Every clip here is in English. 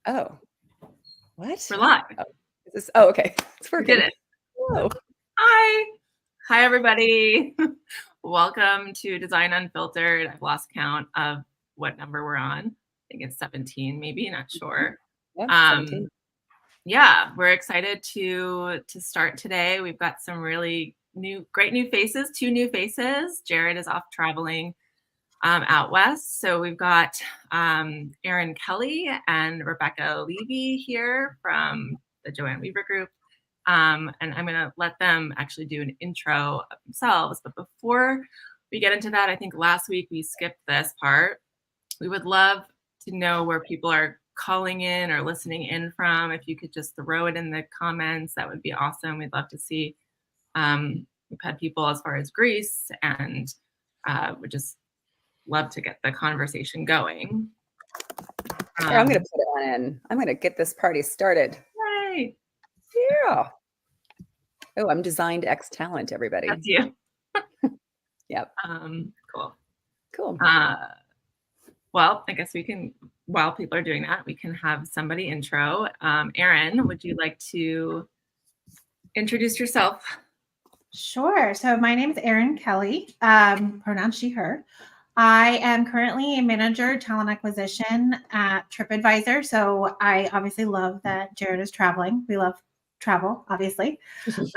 Oh, what? We're live. Okay. It's We working. did it. Oh. Hi, everybody. Welcome to Design Unfiltered. I've lost count of what number we're on. I think it's 17, maybe, not sure. Yeah, 17. Yeah, we're excited to start today. We've got some really great new faces, 2 new faces. Jared is off traveling out west. So we've got Erin Kelly and Rebecca Levi here from the Joanne Weaver group. And I'm going to let them actually do an intro of themselves. But before we get into that, I think last week we skipped this part. We would love to know where people are calling in or listening in from. If you could just throw it in the comments, that would be awesome. We'd love to see. We've had people as far as Greece, and we just love to get the conversation going. Here, I'm going to put it on in. I'm going to get this party started. Yay! Yeah. Oh, I'm designed X Talent, everybody. That's you. Yep. Cool. Well, I guess we can, while people are doing that, we can have somebody intro. Erin, would you like to introduce yourself? Sure. So my name is Erin Kelly, pronouns she, her. I am currently a manager talent acquisition at TripAdvisor. So I obviously love that Jared is traveling. We love travel, obviously.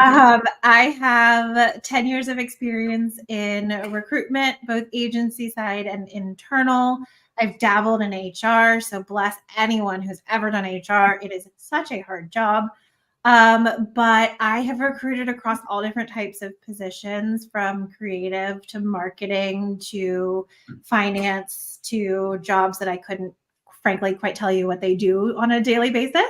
I have 10 years of experience in recruitment, both agency side and internal. I've dabbled in HR. So bless anyone who's ever done HR. It is such a hard job. But I have recruited across all different types of positions, from creative to marketing to finance to jobs that I couldn't, frankly, quite tell you what they do on a daily basis.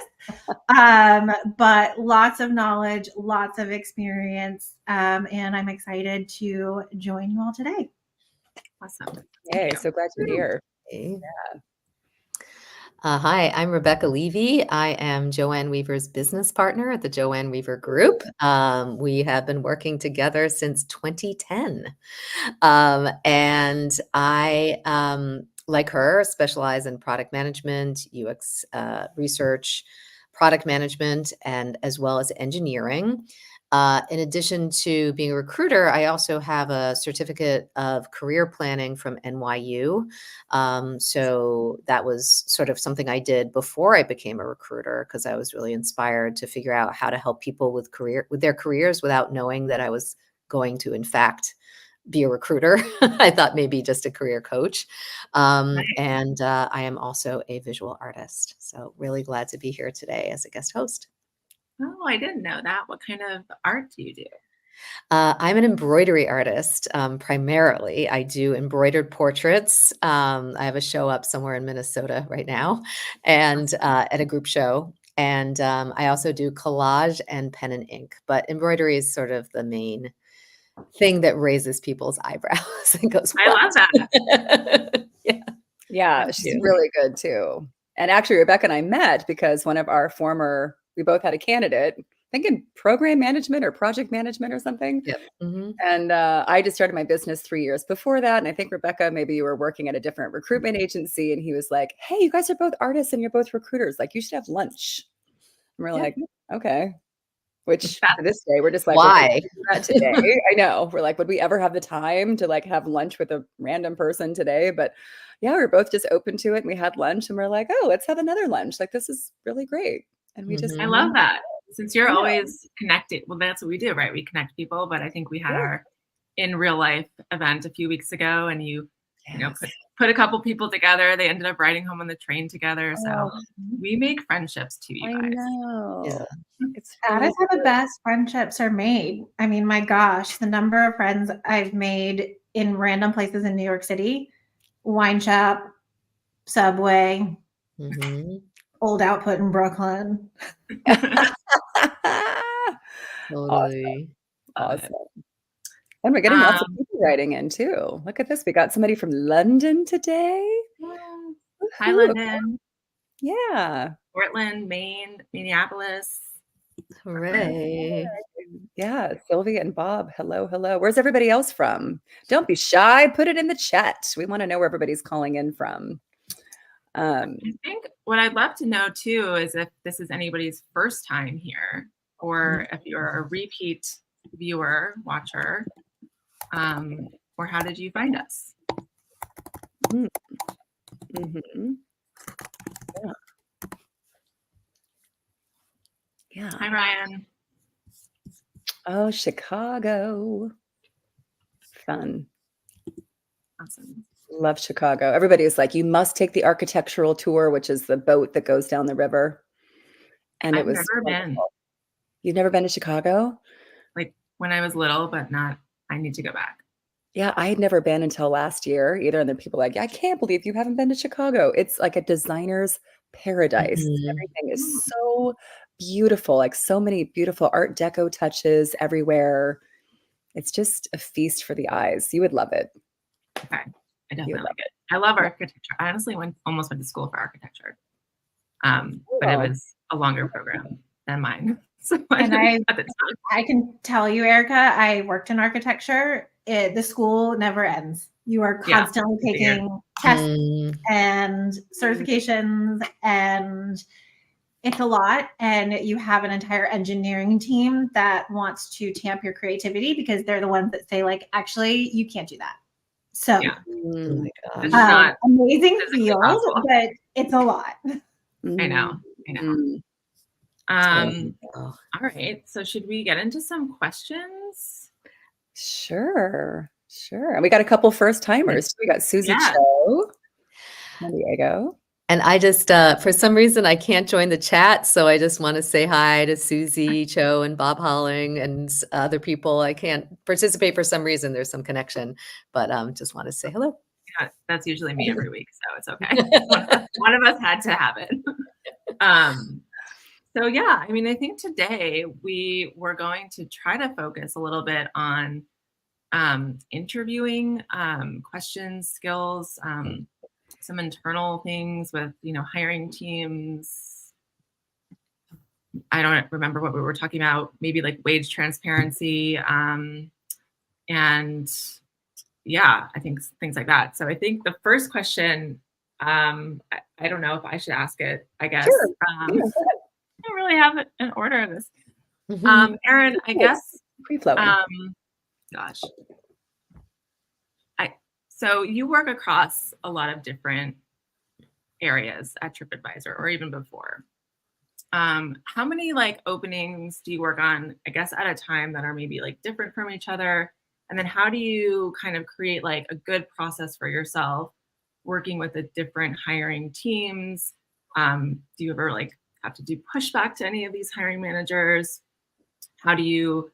But lots of knowledge, lots of experience, and I'm excited to join you all today. Awesome. Yay, so glad you're here. Yeah. Hi, I'm Rebecca Levi. I am Joanne Weaver's business partner at the Joanne Weaver Group. We have been working together since 2010. And I, like her, specialize in product management, UX research, product management, and as well as engineering. In addition to being a recruiter, I also have a certificate of career planning from NYU. So that was sort of something I did before I became a recruiter, because I was really inspired to figure out how to help people with their careers without knowing that I was going to, in fact, be a recruiter. I thought maybe just a career coach. And I am also a visual artist. So really glad to be here today as a guest host. Oh, I didn't know that. What kind of art do you do? I'm an embroidery artist, primarily. I do embroidered portraits. I have a show up somewhere in Minnesota right now, and at a group show. And I also do collage and pen and ink. But embroidery is sort of the main thing that raises people's eyebrows and goes, I love that. Yeah, she's really good too. And actually, Rebecca and I met because we both had a candidate, I think in program management or project management or something. Yep. Mm-hmm. And I just started my business 3 years before that. And I think, Rebecca, maybe you were working at a different recruitment agency. And he was like, hey, you guys are both artists and you're both recruiters. Like, you should have lunch. And we're like, okay. Which to this day, we're just like, why? That today? I know. We're like, would we ever have the time to like have lunch with a random person today? But yeah, we were both just open to it. And we had lunch and we're like, oh, let's have another lunch. Like, this is really great. And we just, I love that. Since you're always connected. Well, that's what we do, right? We connect people. But I think we had our in real life event a few weeks ago, and you know, put a couple people together. They ended up riding home on the train together. So we make friendships too, you guys. I know. Yeah. That is how the best friendships are made. I mean, my gosh, the number of friends I've made in random places in New York City, wine shop, Subway, Old Output in Brooklyn. Totally. Awesome. And we're getting lots of people writing in too. Look at this. We got somebody from London today. Hi, London. Yeah. Portland, Maine, Minneapolis. Hooray. Yeah. Sylvia and Bob. Hello. Hello. Where's everybody else from? Don't be shy. Put it in the chat. We want to know where everybody's calling in from. I think what I'd love to know too is if this is anybody's first time here, or if you're a repeat viewer, watcher, or how did you find us? Mm-hmm. Yeah. Hi, Ryan. Oh, Chicago. Fun. Awesome. Love Chicago. Everybody is like, you must take the architectural tour, which is the boat that goes down the river. And I've it was never wonderful. been. You've never been to Chicago? Like when I was little, but not, I need to go back. Yeah, I had never been until last year either. And then people are like, I can't believe you haven't been to Chicago. It's like a designer's paradise. Everything is so beautiful, like so many beautiful Art Deco touches everywhere. It's just a feast for the eyes. You would love it. Okay. I definitely like it. I love architecture. I honestly almost went to school for architecture. But it was a longer program than mine. So I can tell you, Erica, I worked in architecture. The school never ends. You are constantly taking tests and certifications, and it's a lot. And you have an entire engineering team that wants to tamp your creativity because they're the ones that say, like, actually, you can't do that. So, oh my gosh. amazing field, but it's a lot. I know. All right. So should we get into some questions? Sure. And we got a couple first timers. We got Susie Cho, San Diego. And I just, for some reason, I can't join the chat. So I just want to say hi to Susie Cho and Bob Holling and other people. I can't participate for some reason. There's some connection, but just want to say hello. Yeah, that's usually me every week. So it's okay. One of us had to have it. So yeah, I mean, I think today we're going to try to focus a little bit on interviewing, questions, skills, some internal things with, hiring teams. I don't remember what we were talking about, maybe like wage transparency. And yeah, I think things like that. So I think the first question, I don't know if I should ask it, I guess. Sure. I don't really have an order of this. Erin, I guess, gosh. So you work across a lot of different areas at TripAdvisor or even before. How many openings do you work on, I guess, at a time that are maybe different from each other? And then how do you kind of create a good process for yourself working with the different hiring teams? Do you ever have to do pushback to any of these hiring managers? How do you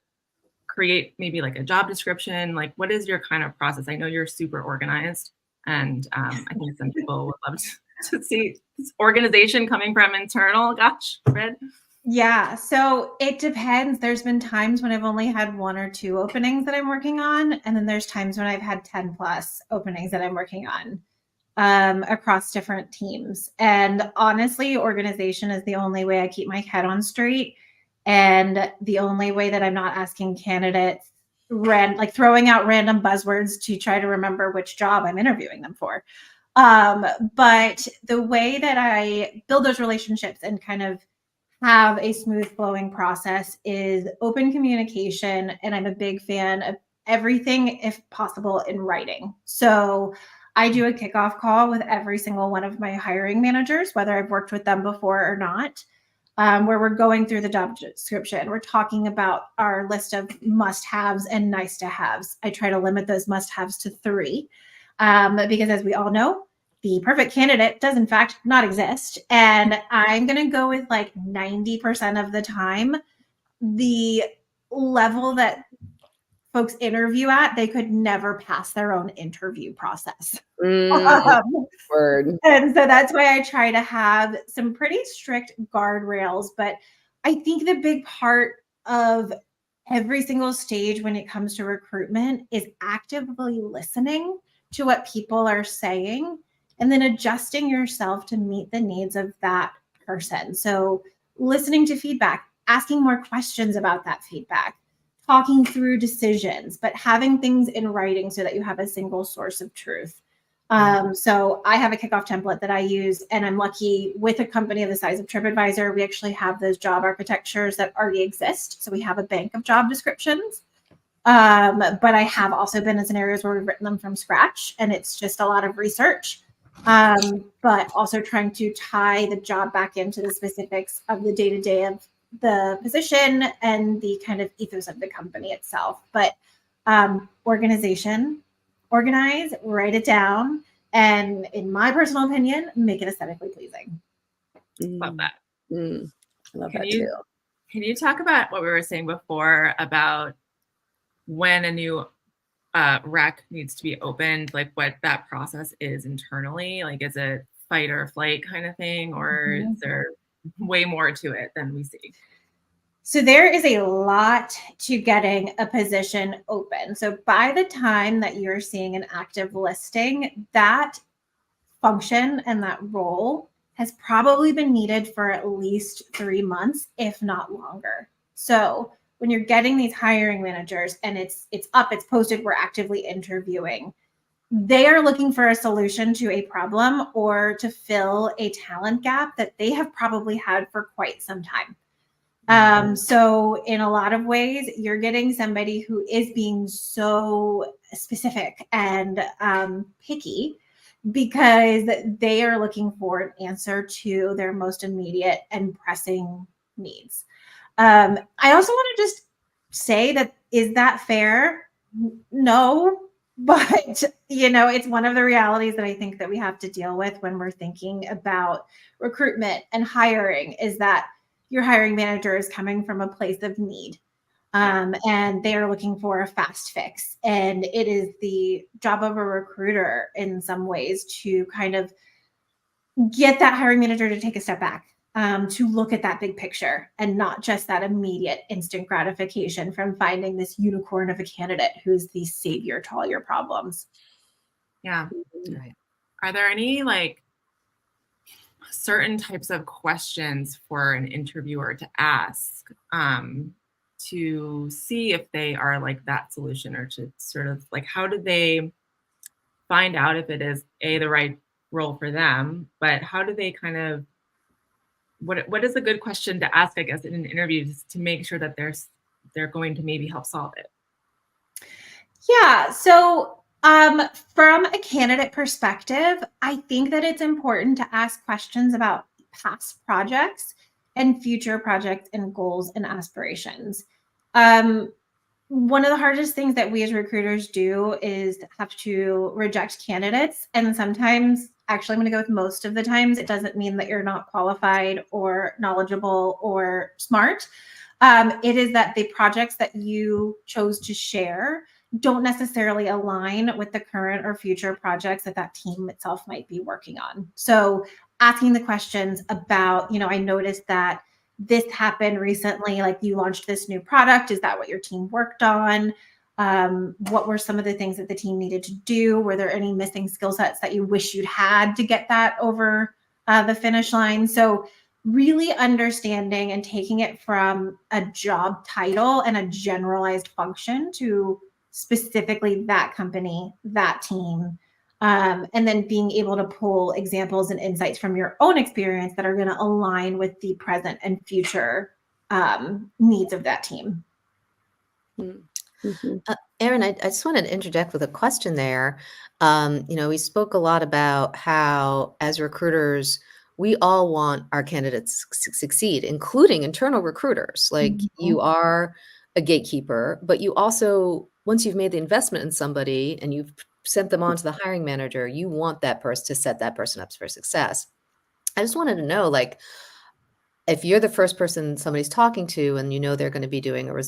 create maybe a job description? What is your kind of process? I know you're super organized, and I think some people would love to see this organization coming from internal. Gosh, Red. Yeah, so it depends. There's been times when I've only had 1 or 2 openings that I'm working on, and then there's times when I've had 10 plus openings that I'm working on across different teams. And honestly, organization is the only way I keep my head on straight. And the only way that I'm not asking candidates, throwing out random buzzwords to try to remember which job I'm interviewing them for. But the way that I build those relationships and kind of have a smooth flowing process is open communication. And I'm a big fan of everything, if possible, in writing. So I do a kickoff call with every single one of my hiring managers, whether I've worked with them before or not. Where we're going through the job description. We're talking about our list of must-haves and nice-to-haves. I try to limit those must-haves to 3 because, as we all know, the perfect candidate does, in fact, not exist. And I'm going to go with 90% of the time, the level that folks interview at, they could never pass their own interview process. Word. And so that's why I try to have some pretty strict guardrails. But I think the big part of every single stage when it comes to recruitment is actively listening to what people are saying and then adjusting yourself to meet the needs of that person. So listening to feedback, asking more questions about that feedback, talking through decisions, but having things in writing so that you have a single source of truth. So I have a kickoff template that I use, and I'm lucky with a company of the size of TripAdvisor, we actually have those job architectures that already exist. So we have a bank of job descriptions. But I have also been in scenarios where we've written them from scratch, and it's just a lot of research, but also trying to tie the job back into the specifics of the day-to-day of the position and the kind of ethos of the company itself. But organize, write it down, and in my personal opinion, make it aesthetically pleasing. Love that. I love that too. Can you talk about what we were saying before about when a new rec needs to be opened, like what that process is internally? Like, is it fight or flight kind of thing, or is there way more to it than we see? So there is a lot to getting a position open. So by the time that you're seeing an active listing, that function and that role has probably been needed for at least 3 months, if not longer. So when you're getting these hiring managers and it's up, it's posted, we're actively interviewing, they are looking for a solution to a problem or to fill a talent gap that they have probably had for quite some time. So in a lot of ways, you're getting somebody who is being so specific and picky because they are looking for an answer to their most immediate and pressing needs. I also want to just say that, is that fair? No, but it's one of the realities that I think that we have to deal with when we're thinking about recruitment and hiring, is that your hiring manager is coming from a place of need. And they are looking for a fast fix. And it is the job of a recruiter in some ways to kind of get that hiring manager to take a step back, to look at that big picture and not just that immediate instant gratification from finding this unicorn of a candidate who's the savior to all your problems. Yeah. Right. Are there any certain types of questions for an interviewer to ask to see if they are like that solution, or to sort of like, how do they find out if it is the right role for them, but how do they kind of, what is a good question to ask, I guess, in an interview to make sure that they're going to maybe help solve it? Yeah. So from a candidate perspective, I think that it's important to ask questions about past projects and future projects and goals and aspirations. One of the hardest things that we as recruiters do is have to reject candidates. And sometimes, actually, I'm going to go with most of the times, it doesn't mean that you're not qualified or knowledgeable or smart. It is that the projects that you chose to share don't necessarily align with the current or future projects that team itself might be working on. So asking the questions about, I noticed that this happened recently, like you launched this new product. Is that what your team worked on? What were some of the things that the team needed to do? Were there any missing skill sets that you wish you'd had to get that over the finish line? So really understanding and taking it from a job title and a generalized function to specifically that company, that team, and then being able to pull examples and insights from your own experience that are going to align with the present and future needs of that team. Mm-hmm. Erin, I just wanted to interject with a question there. We spoke a lot about how, as recruiters, we all want our candidates to succeed, including internal recruiters. Like, you are a gatekeeper, but you also, once you've made the investment in somebody and you've sent them on to the hiring manager, you want that person to set that person up for success. I just wanted to know, like, if you're the first person somebody's talking to and they're going to be doing a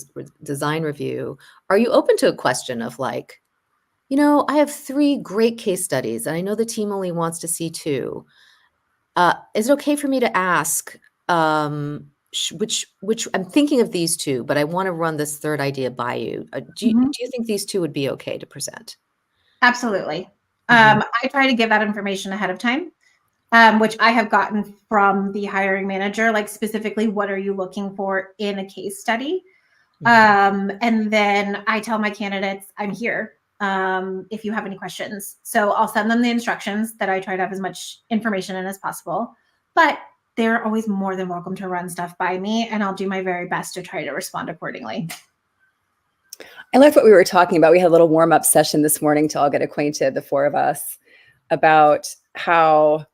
design review, are you open to a question of like, I have 3 great case studies and I know the team only wants to see 2. Is it okay for me to ask which I'm thinking of these 2, but I want to run this third idea by you. Do you think these 2 would be okay to present? Absolutely. I try to give that information ahead of time, which I have gotten from the hiring manager, like specifically, what are you looking for in a case study? And then I tell my candidates, I'm here. if you have any questions. So I'll send them the instructions that I try to have as much information in as possible, but they're always more than welcome to run stuff by me, and I'll do my very best to try to respond accordingly. I like what we were talking about. We had a little warm-up session this morning to all get acquainted, the four of us, about how,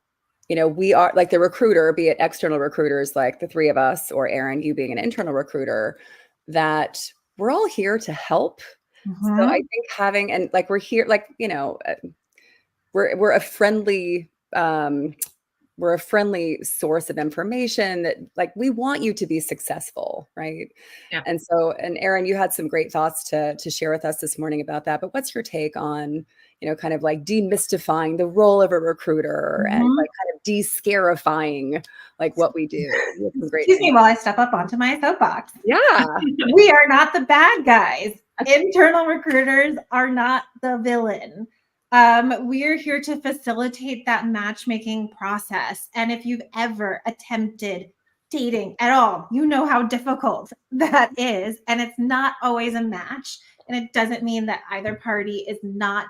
we are like the recruiter, be it external recruiters like the three of us, or Erin, you being an internal recruiter, that we're all here to help. So I think having, and like we're here, like, we're a friendly source of information that, like, we want you to be successful, right? Yeah. And so, and Erin, you had some great thoughts to share with us this morning about that. But what's your take on, kind of like demystifying the role of a recruiter and like kind of de-scarifying like what we do? Excuse me while I step up onto my soapbox. Yeah. We are not the bad guys. Internal recruiters are not the villain. We're here to facilitate that matchmaking process. And if you've ever attempted dating at all, you know how difficult that is. And it's not always a match. And it doesn't mean that either party is not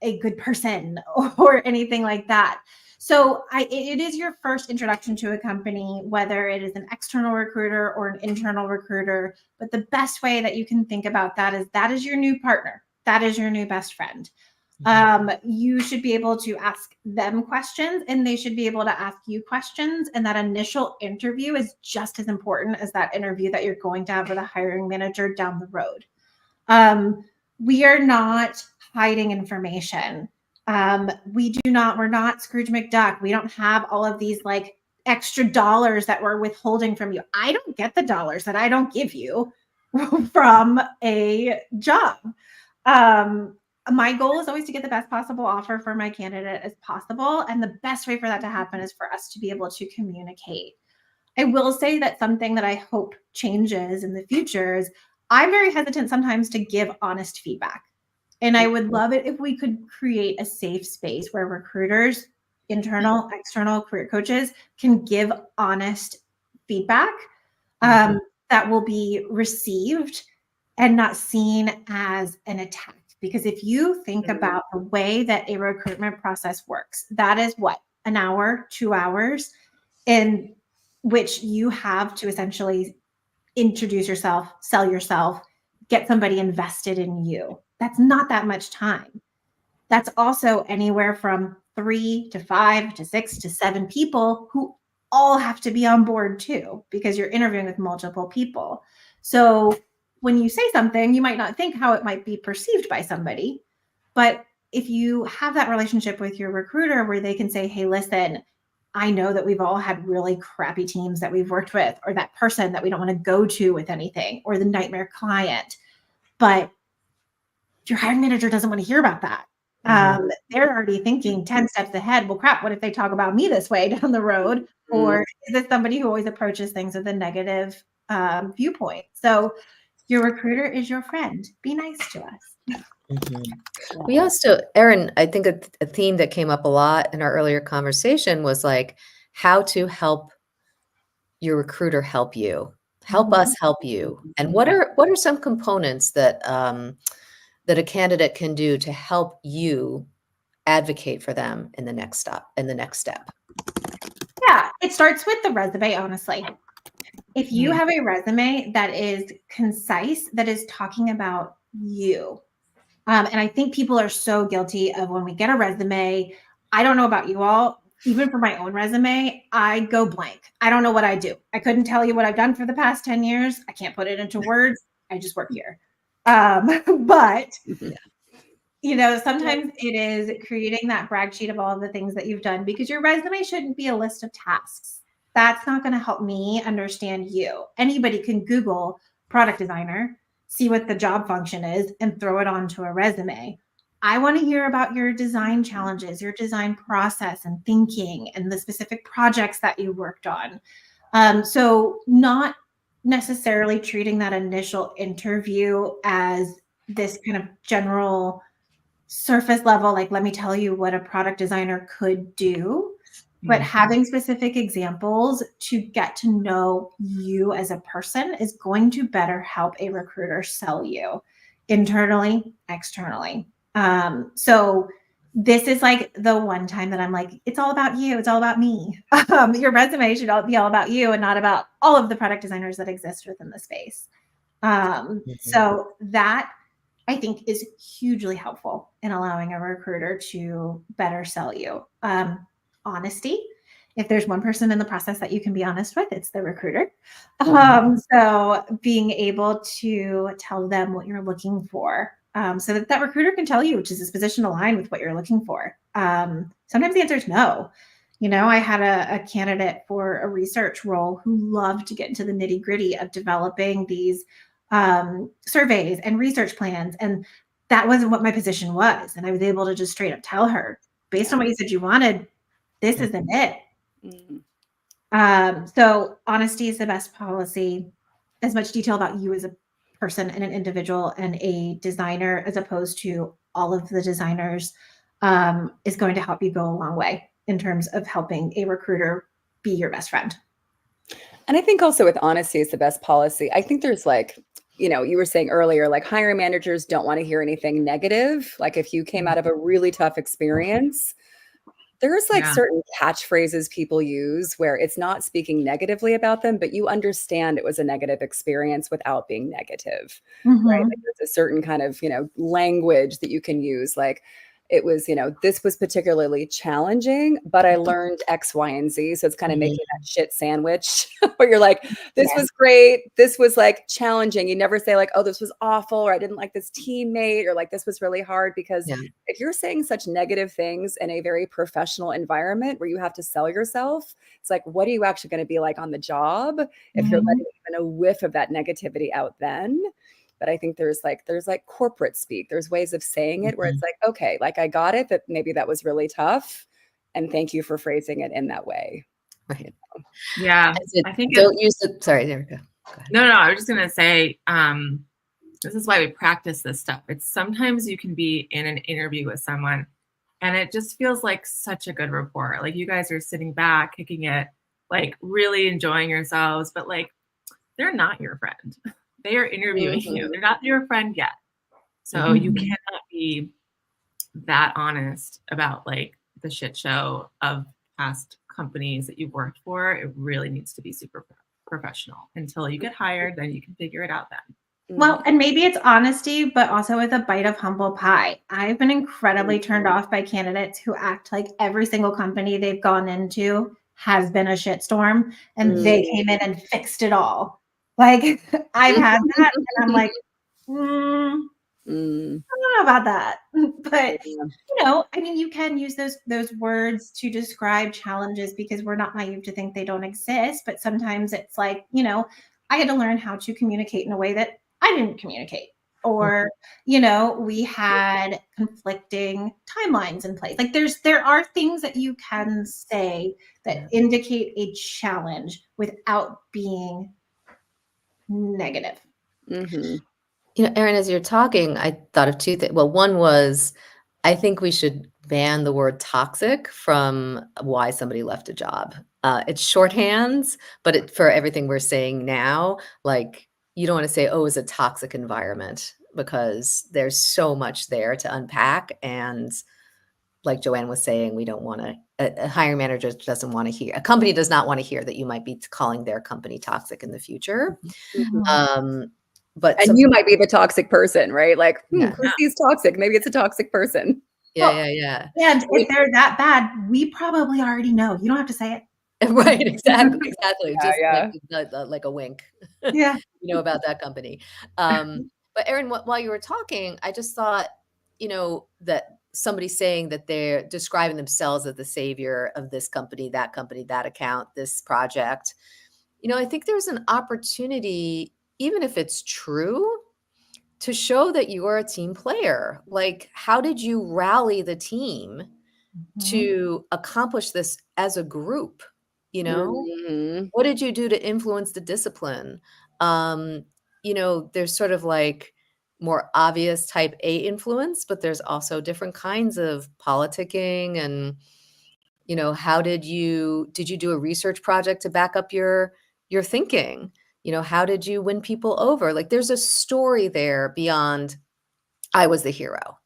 a good person or anything like that. So it is your first introduction to a company, whether it is an external recruiter or an internal recruiter. But the best way that you can think about that is your new partner. That is your new best friend. You should be able to ask them questions, and they should be able to ask you questions. And that initial interview is just as important as that interview that you're going to have with a hiring manager down the road. We are not hiding information. We're not Scrooge McDuck. We don't have all of these like extra dollars that we're withholding from you. I don't get the dollars that I don't give you from a job. My goal is always to get the best possible offer for my candidate as possible. And the best way for that to happen is for us to be able to communicate. I will say that something that I hope changes in the future is I'm very hesitant sometimes to give honest feedback. And I would love it if we could create a safe space where recruiters, internal, external career coaches can give honest feedback that will be received and not seen as an attack. Because if you think about the way that a recruitment process works, that is what, an hour, 2 hours, in which you have to essentially introduce yourself, sell yourself, get somebody invested in you. That's not that much time. That's also anywhere from 3 to 5 to 6 to 7 people who all have to be on board too, because you're interviewing with multiple people. So when you say something, you might not think how it might be perceived by somebody. But if you have that relationship with your recruiter where they can say, hey, listen, I know that we've all had really crappy teams that we've worked with, or that person that we don't want to go to with anything, or the nightmare client. But your hiring manager doesn't want to hear about that. They're already thinking 10 steps ahead. Well, crap, what if they talk about me this way down the road? Or is this somebody who always approaches things with a negative viewpoint? So your recruiter is your friend. Be nice to us. We also, Erin, I think a theme that came up a lot in our earlier conversation was like how to help your recruiter help you, help us help you. And what are some components that that a candidate can do to help you advocate for them in the next step? Yeah, it starts with the resume, honestly. If you have a resume that is concise, that is talking about you. And I think people are so guilty of when we get a resume. I don't know about you all. Even for my own resume, I go blank. I don't know what I do. I couldn't tell you what I've done for the past 10 years. I can't put it into words. I just work here. But, sometimes it is creating that brag sheet of all of the things that you've done, because your resume shouldn't be a list of tasks. That's not going to help me understand you. Anybody can Google product designer, see what the job function is, and throw it onto a resume. I want to hear about your design challenges, your design process and thinking, and the specific projects that you worked on. So not necessarily treating that initial interview as this kind of general surface level, like, let me tell you what a product designer could do, but having specific examples to get to know you as a person is going to better help a recruiter sell you internally, externally. So this is like the one time that I'm like, it's all about you. It's all about me. Your resume should be all about you and not about all of the product designers that exist within the space. So that I think is hugely helpful in allowing a recruiter to better sell you. Honesty. If there's one person in the process that you can be honest with, it's the recruiter. So being able to tell them what you're looking for, so that recruiter can tell you, which is this position aligned with what you're looking for. Sometimes the answer is no. I had a candidate for a research role who loved to get into the nitty gritty of developing these surveys and research plans. And that wasn't what my position was. And I was able to just straight up tell her, based on what you said you wanted, this isn't it. So honesty is the best policy. As much detail about you as a person and an individual and a designer, as opposed to all of the designers, is going to help you go a long way in terms of helping a recruiter be your best friend. And I think also with honesty is the best policy. I think there's you were saying earlier, like hiring managers don't want to hear anything negative. Like if you came out of a really tough experience, there's certain catchphrases people use where it's not speaking negatively about them, but you understand it was a negative experience without being negative, right? Like there's a certain kind of, language that you can use. Like it was, this was particularly challenging, but I learned X, Y, and Z. So it's kind of making that shit sandwich where you're like, this was great. This was like challenging. You never say like, oh, this was awful, or I didn't like this teammate, or like this was really hard. Because if you're saying such negative things in a very professional environment where you have to sell yourself, it's like, what are you actually going to be like on the job if you're letting even a whiff of that negativity out then? But I think there's corporate speak. There's ways of saying it where it's like, okay, like I got it, that maybe that was really tough. And thank you for phrasing it in that way. Right. Yeah. I think don't use it. Sorry, there we go. Go ahead. No, I was just going to say, this is why we practice this stuff. It's sometimes you can be in an interview with someone and it just feels like such a good rapport. Like you guys are sitting back, kicking it, like really enjoying yourselves, but like they're not your friend. They are interviewing you. They're not your friend yet. So you cannot be that honest about like the shit show of past companies that you've worked for. It really needs to be super professional until you get hired. Then you can figure it out then. Well, and maybe it's honesty, but also with a bite of humble pie. I've been incredibly turned off by candidates who act like every single company they've gone into has been a shitstorm and they came in and fixed it all. Like I've had that and I'm like, I don't know about that. But I mean, you can use those words to describe challenges because we're not naive to think they don't exist. But sometimes it's like, I had to learn how to communicate in a way that I didn't communicate. Or, we had conflicting timelines in place. Like there are things that you can say that indicate a challenge without being negative. Erin, as you're talking, I thought of two things. Well, one was, I think we should ban the word toxic from why somebody left a job. It's shorthands, but for everything we're saying now, like you don't want to say, oh, it's a toxic environment, because there's so much there to unpack. And like Joanne was saying, we don't want to, a hiring manager doesn't want to hear, a company does not want to hear that you might be calling their company toxic in the future. But you might be the toxic person, right? Like, Christy's toxic. Maybe it's a toxic person. Yeah. And if they're that bad, we probably already know. You don't have to say it. Right, exactly. Just like a wink. Yeah. About that company. But Erin, while you were talking, I just thought, that somebody saying that they're describing themselves as the savior of this company, that account, this project. I think there's an opportunity, even if it's true, to show that you are a team player. Like, how did you rally the team to accomplish this as a group? What did you do to influence the discipline? There's sort of like more obvious type A influence, but there's also different kinds of politicking. And, how did you do a research project to back up your thinking? How did you win people over? Like there's a story there beyond, I was the hero.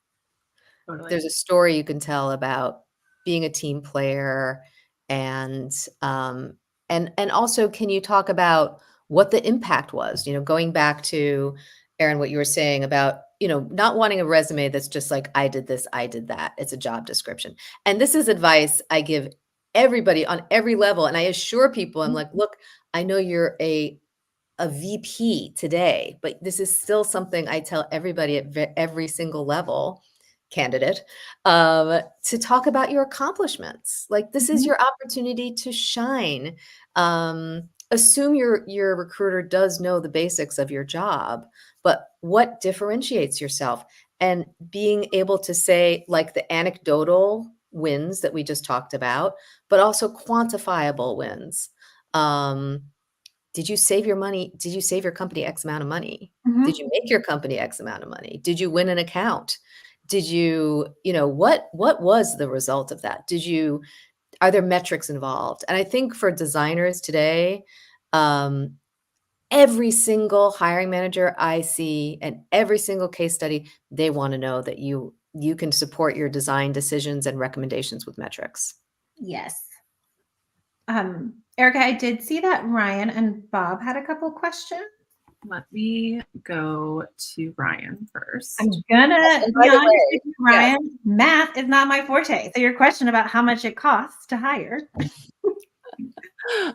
Totally. there's a story you can tell about being a team player, and also, can you talk about what the impact was? Going back to, Erin, what you were saying about, not wanting a resume that's just like, I did this, I did that. It's a job description. And this is advice I give everybody on every level. And I assure people, I'm like, look, I know you're a VP today, but this is still something I tell everybody at every single level candidate, to talk about your accomplishments. Like, this is your opportunity to shine. Assume your recruiter does know the basics of your job, but what differentiates yourself, and being able to say, like, the anecdotal wins that we just talked about, but also quantifiable wins. Did you save your money? Did you save your company X amount of money? Did you make your company X amount of money? Did you win an account? Did you, what was the result of that? Are there metrics involved? And I think for designers today, every single hiring manager I see and every single case study, they want to know that you can support your design decisions and recommendations with metrics. Yes. Erica, I did see that Ryan and Bob had a couple questions. Let me go to Ryan first. I'm gonna be honest with you, Ryan. Math is not my forte. So your question about how much it costs to hire.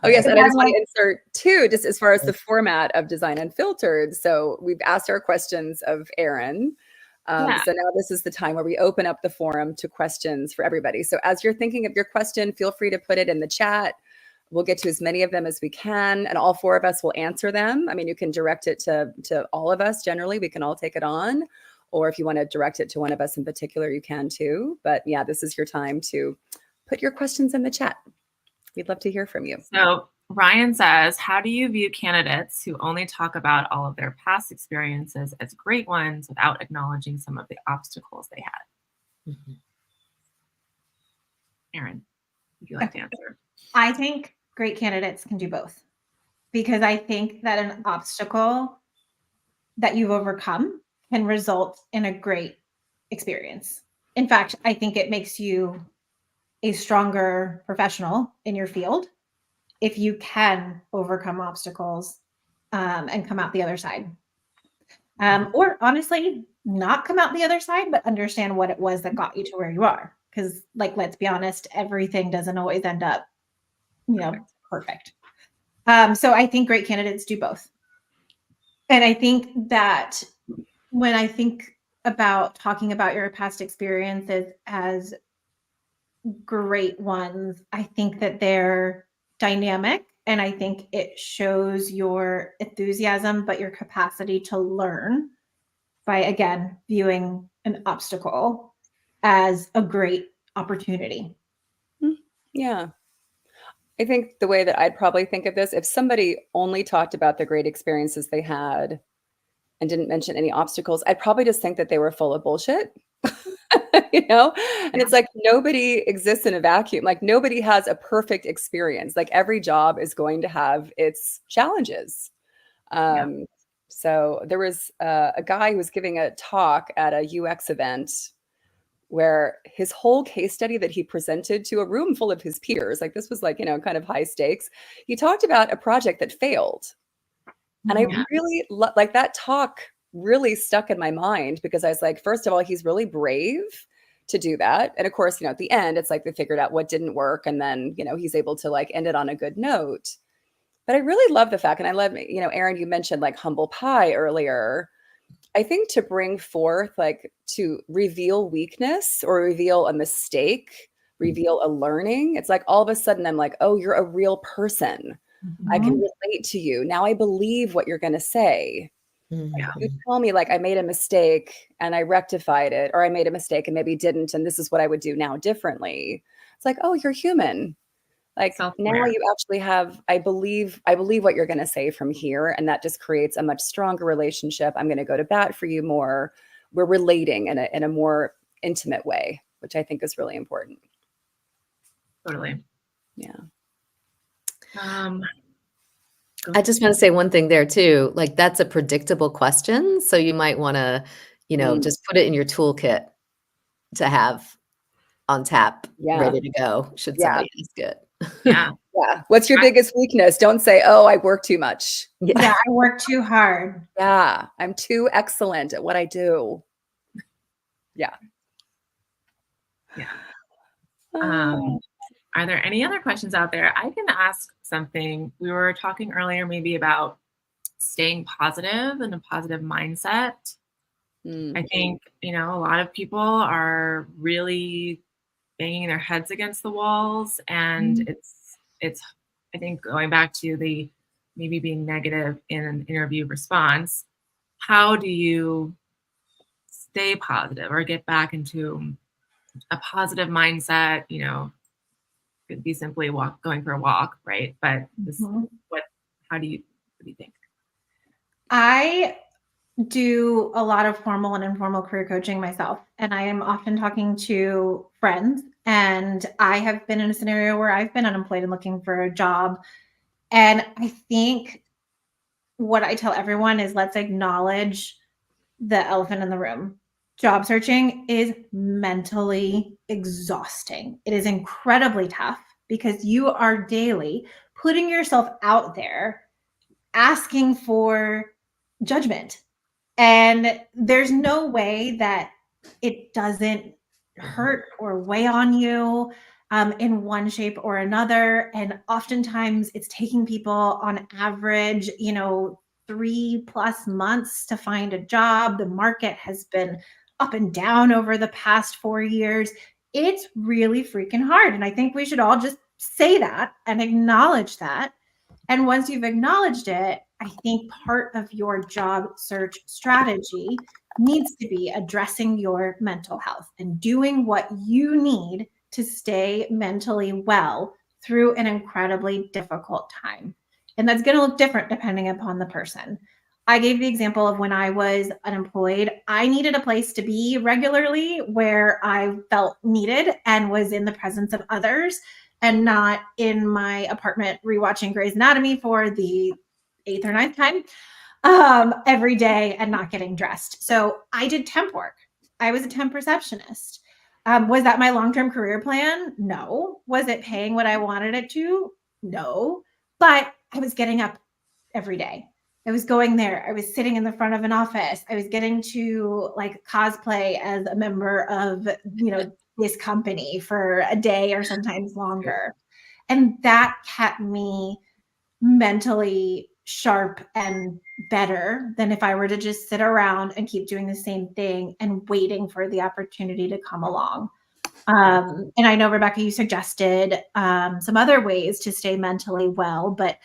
Oh, yes. And I just want to insert too, just as far as the format of Design Unfiltered. So we've asked our questions of Erin. So now this is the time where we open up the forum to questions for everybody. So as you're thinking of your question, feel free to put it in the chat. We'll get to as many of them as we can, and all four of us will answer them. I mean, you can direct it to all of us. Generally, we can all take it on. Or if you want to direct it to one of us in particular, you can too. But yeah, this is your time to put your questions in the chat. We'd love to hear from you. So Ryan says, how do you view candidates who only talk about all of their past experiences as great ones without acknowledging some of the obstacles they had? Erin, would you like to answer? I think great candidates can do both, because I think that an obstacle that you've overcome can result in a great experience. In fact, I think it makes you a stronger professional in your field if you can overcome obstacles and come out the other side. Or honestly, not come out the other side, but understand what it was that got you to where you are. Because, like, let's be honest, everything doesn't always end up, perfect. So I think great candidates do both. And I think that when I think about talking about your past experiences as great ones, I think that they're dynamic, and I think it shows your enthusiasm, but your capacity to learn by, again, viewing an obstacle as a great opportunity. Yeah. I think the way that I'd probably think of this, if somebody only talked about the great experiences they had and didn't mention any obstacles, I'd probably just think that they were full of bullshit. And it's like, nobody exists in a vacuum. Like, nobody has a perfect experience. Like, every job is going to have its challenges. So there was a guy who was giving a talk at a UX event where his whole case study that he presented to a room full of his peers, like, this was like, kind of high stakes. He talked about a project that failed. And I really like that talk really stuck in my mind, because I was like, first of all, he's really brave to do that. And of course, at the end, it's like they figured out what didn't work. And then, he's able to like end it on a good note. But I really love the fact, and I love, Erin, you mentioned like humble pie earlier. I think to bring forth, like, to reveal weakness or reveal a mistake, reveal a learning. It's like, all of a sudden I'm like, oh, you're a real person. I can relate to you. Now I believe what you're going to say. You tell me, like, I made a mistake and I rectified it, or I made a mistake and maybe didn't, and this is what I would do now differently. It's like, oh, you're human. Like, now you actually have, I believe what you're going to say from here. And that just creates a much stronger relationship. I'm going to go to bat for you more. We're relating in a more intimate way, which I think is really important. Totally. Yeah. I just want to say one thing there too. Like, that's a predictable question. So you might want to, just put it in your toolkit. to have on tap, Yeah. ready to go should Yeah. somebody ask it. Yeah. Yeah. What's your biggest weakness? Don't say, oh, I work too much. Yeah, I work too hard. Yeah. I'm too excellent at what I do. Yeah. Yeah. Oh. Are there any other questions out there? I can ask something. We were talking earlier maybe about staying positive and a positive mindset. I think, a lot of people are really banging their heads against the walls, and it's I think going back to the maybe being negative in an interview response, how do you stay positive or get back into a positive mindset? Could be simply going for a walk, right? But what do you think? I do a lot of formal and informal career coaching myself, and I am often talking to friends, and I have been in a scenario where I've been unemployed and looking for a job. And I think what I tell everyone is, let's acknowledge the elephant in the room. Job searching is mentally exhausting. It is incredibly tough because you are daily putting yourself out there, asking for judgment. And there's no way that it doesn't hurt or weigh on you in one shape or another. And oftentimes it's taking people on average, 3+ months to find a job. The market has been up and down over the past 4 years. It's really freaking hard. And I think we should all just say that and acknowledge that. And once you've acknowledged it, I think part of your job search strategy needs to be addressing your mental health and doing what you need to stay mentally well through an incredibly difficult time. And that's going to look different depending upon the person. I gave the example of when I was unemployed, I needed a place to be regularly where I felt needed and was in the presence of others, and not in my apartment rewatching Grey's Anatomy for the 8th or 9th time every day and not getting dressed. So I did temp work. I was a temp receptionist. Was that my long-term career plan? No. Was it paying what I wanted it to? No. But I was getting up every day. I was going there. I was sitting in the front of an office. I was getting to cosplay as a member of, this company for a day or sometimes longer. And that kept me mentally sharp and better than if I were to just sit around and keep doing the same thing and waiting for the opportunity to come along. And I know, Rebecca, you suggested some other ways to stay mentally well, but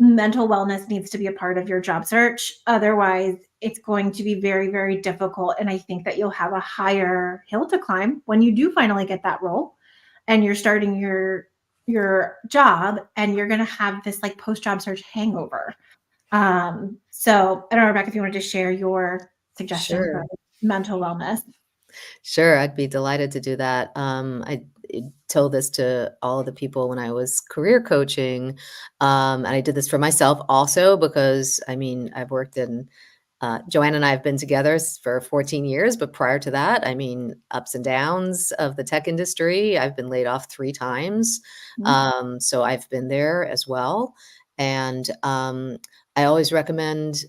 mental wellness needs to be a part of your job search. Otherwise, it's going to be very, very difficult. And I think that you'll have a higher hill to climb when you do finally get that role and you're starting your job, and you're going to have this post-job search hangover. So I don't know, Rebecca, if you wanted to share your suggestion for mental wellness. Sure, I'd be delighted to do that. I told this to all of the people when I was career coaching, and I did this for myself also because, I've worked in, Joanne and I have been together for 14 years, but prior to that, ups and downs of the tech industry. I've been laid off 3 times, so I've been there as well. And I always recommend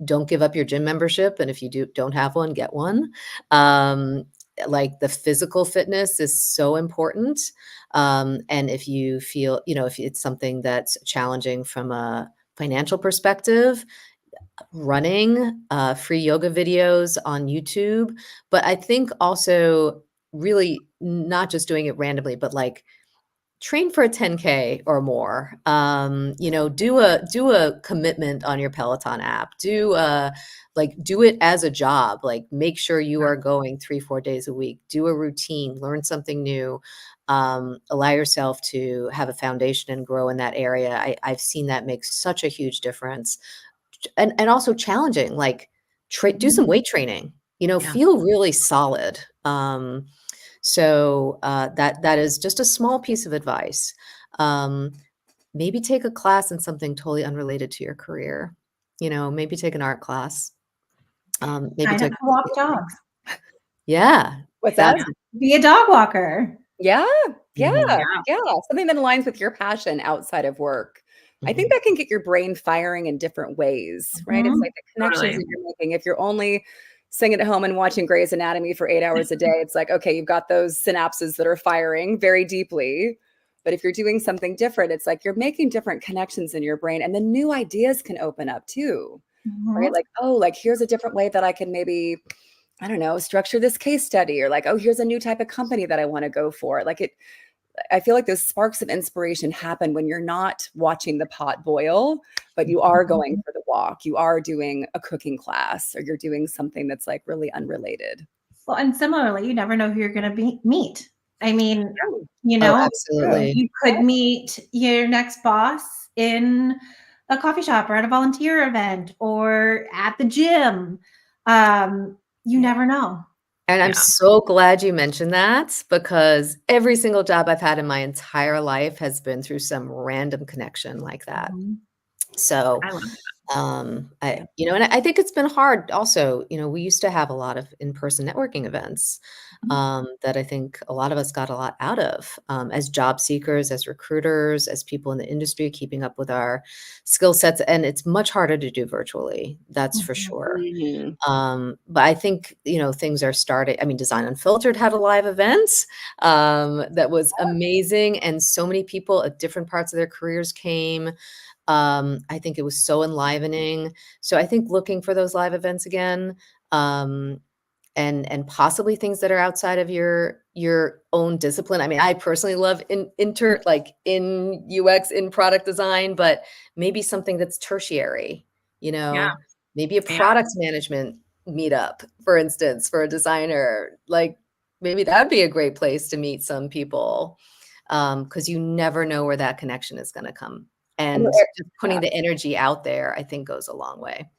don't give up your gym membership, and if you don't have one, get one. The physical fitness is so important, and if you feel, if it's something that's challenging from a financial perspective, running free yoga videos on YouTube. But I think also really not just doing it randomly, but train for a 10K or more. Do a commitment on your Peloton app. Do it as a job. Make sure you are going 3-4 days a week. Do a routine. Learn something new. Allow yourself to have a foundation and grow in that area. I've seen that make such a huge difference. And also challenging. Do some weight training. Feel really solid. So that is just a small piece of advice. Maybe take a class in something totally unrelated to your career. Maybe take an art class. Maybe walk dogs. Yeah, What's that? Be a dog walker. Yeah. Yeah. Mhm. Yeah. Something that aligns with your passion outside of work. I think that can get your brain firing in different ways, right? It's Mhm. like the connections Totally. that you're making. If you're only sitting at home and watching Grey's Anatomy for 8 hours a day, it's like, okay, you've got those synapses that are firing very deeply. But if you're doing something different, it's like you're making different connections in your brain, and then new ideas can open up too, right? Mhm. Like, oh, like here's a different way that I can maybe, I don't know, structure this case study, or like, oh, here's a new type of company that I want to go for. Like I feel like those sparks of inspiration happen when you're not watching the pot boil, but you are going for the walk. You are doing a cooking class, or you're doing something that's like really unrelated. Well, and similarly, you never know who you're going to meet. I mean, you Oh, know, absolutely. you could meet your next boss in a coffee shop or at a volunteer event or at the gym. You never know. And I'm Yeah. so glad you mentioned that, because every single job I've had in my entire life has been through some random connection like that. Mhm. So, I love and I think it's been hard also. We used to have a lot of in-person networking events that I think a lot of us got a lot out of as job seekers, as recruiters, as people in the industry, keeping up with our skill sets. And it's much harder to do virtually. That's for Mhm. sure. Mhm. But I think, things are starting. I mean, Design Unfiltered had a live event that was amazing. And so many people at different parts of their careers came. I think it was so enlivening. So I think looking for those live events again, and possibly things that are outside of your own discipline. I mean, I personally love in UX, in product design, but maybe something that's tertiary, Yeah. maybe a Yeah. product management meetup, for instance, for a designer. Like maybe that'd be a great place to meet some people. Because you never know where that connection is going to come. And just putting the energy out there, I think, goes a long way.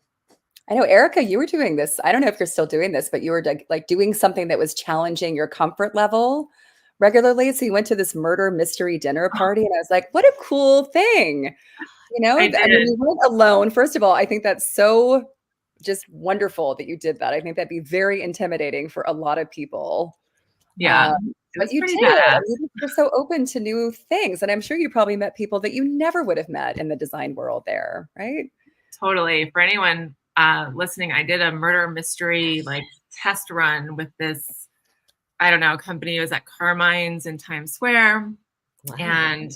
I know, Erica, you were doing this. I don't know if you're still doing this, but you were like doing something that was challenging your comfort level regularly. So you went to this murder mystery dinner party, and I was like, what a cool thing. I I mean, did. you weren't alone. First of all, I think that's so just wonderful that you did that. I think that'd be very intimidating for a lot of people. Yeah. It But was you pretty did. badass. And you were so open to new things. And I'm sure you probably met people that you never would have met in the design world there, right? Totally. For anyone listening, I did a murder mystery like test run with this, I don't know, company. It was at Carmine's in Times Square. Wow. And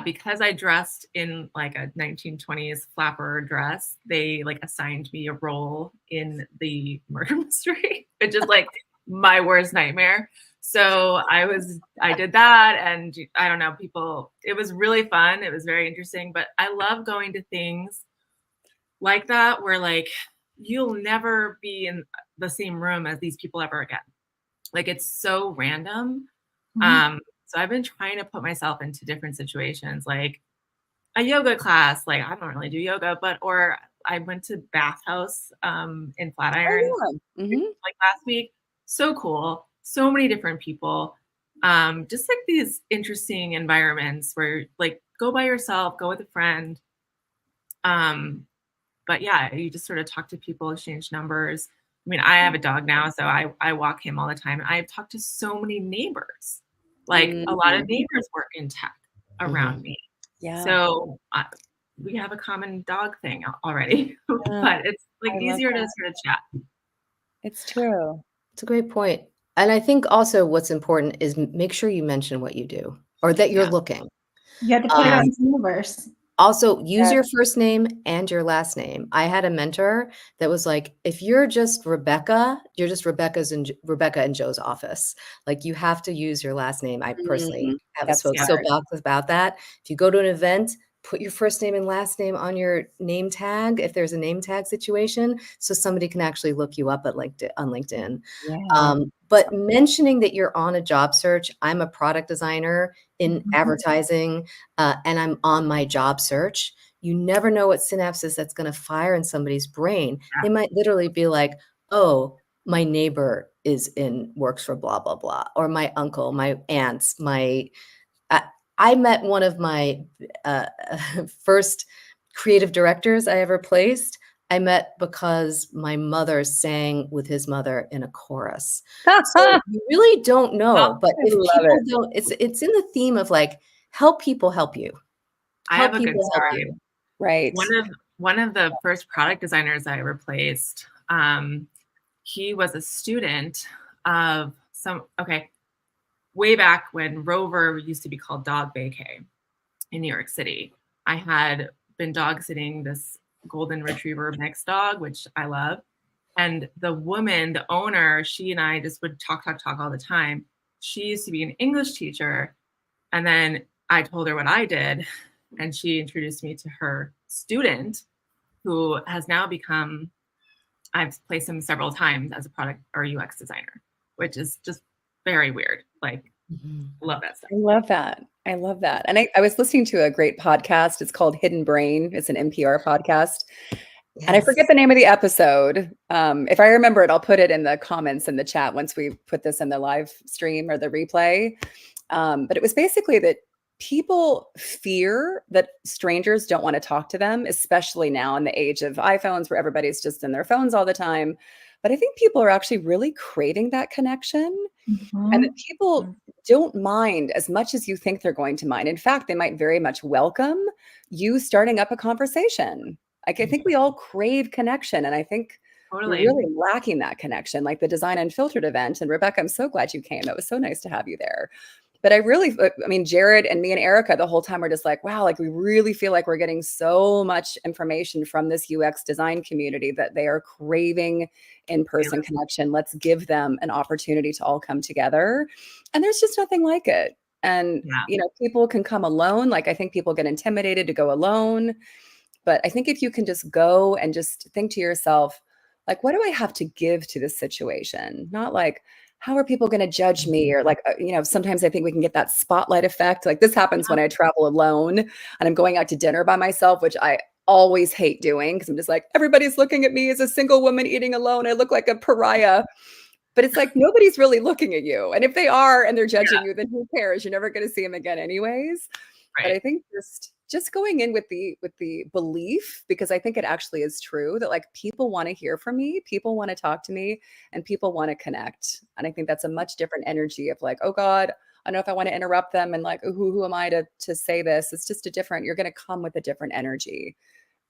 because I dressed in like a 1920s flapper dress, they like assigned me a role in the murder mystery, which is like my worst nightmare. So I did that, and I don't know, it was really fun. It was very interesting, but I love going to things like that where like you'll never be in the same room as these people ever again. Like it's so random. Mhm. So I've been trying to put myself into different situations, like a yoga class. Like I don't really do yoga, or I went to Bathhouse in Flatiron Oh, yeah. Mm-hmm. like last week. So cool. So many different people. Just like these interesting environments where like go by yourself, go with a friend. But yeah, you just sort of talk to people, exchange numbers. I mean, I have a dog now, so I walk him all the time. And I've talked to so many neighbors. Like a lot of neighbors work in tech around me. Yeah. So we have a common dog thing already, but it's like easier to sort of chat. It's true. It's a great point. And I think also what's important is make sure you mention what you do or that you're looking. You have to put it out into the universe. Also, use your first name and your last name. I had a mentor that was like, if you're just Rebecca, you're just Rebecca and Joe's office. Like you have to use your last name. I personally have a soapbox about that. If you go to an event, put your first name and last name on your name tag if there's a name tag situation, so somebody can actually look you up on LinkedIn. Yeah. But mentioning that you're on a job search, I'm a product designer in advertising, and I'm on my job search. You never know what synapses that's going to fire in somebody's brain. They might literally be like, oh, my neighbor works for blah, blah, blah, or my uncle, my aunts, I met one of my first creative directors I ever placed. I met because my mother sang with his mother in a chorus. I So you really don't know, but if love people it. don't, it's in the theme of like, help people help you. I have Help a good people help story. you. Right. One of the first product designers I replaced, he was a student of way back when Rover used to be called Dog Vacay in New York City. I had been dog sitting this golden retriever mixed dog, which I love. And the woman, the owner, she and I just would talk all the time. She used to be an English teacher. And then I told her what I did. And she introduced me to her student, who has now become, I've placed him several times as a product or UX designer, which is just very weird. Like, love that stuff. I love that. I love that. And I was listening to a great podcast. It's called Hidden Brain. It's an NPR podcast. And I forget the name of the episode. If I remember it, I'll put it in the comments in the chat once we put this in the live stream or the replay. But it was basically that people fear that strangers don't want to talk to them, especially now in the age of iPhones where everybody's just in their phones all the time. But I think people are actually really craving that connection. And that people don't mind as much as you think they're going to mind. In fact, they might very much welcome you starting up a conversation. Like, I think we all crave connection. And I think we're really lacking that connection, like the Design Unfiltered event. And Rebecca, I'm so glad you came. That was so nice to have you there. But I mean, Jared and me and Erica, the whole time we're just like, wow, like we really feel like we're getting so much information from this UX design community that they are craving in-person connection. Let's give them an opportunity to all come together. And there's just nothing like it. And, people can come alone. Like, I think people get intimidated to go alone. But I think if you can just go and just think to yourself, like, what do I have to give to this situation? Not like, how are people going to judge me? Or like, sometimes I think we can get that spotlight effect. Like, this happens when I travel alone and I'm going out to dinner by myself, which I always hate doing because I'm just like, everybody's looking at me as a single woman eating alone. I look like a pariah. But it's like, nobody's really looking at you. And if they are and they're judging you, then who cares? You're never going to see them again anyways. Right. But I think just going in with the belief, because I think it actually is true that like people want to hear from me, people want to talk to me, and people want to connect. And I think that's a much different energy of like, oh God, I don't know if I want to interrupt them and like, who am I to say this? It's just you're going to come with a different energy.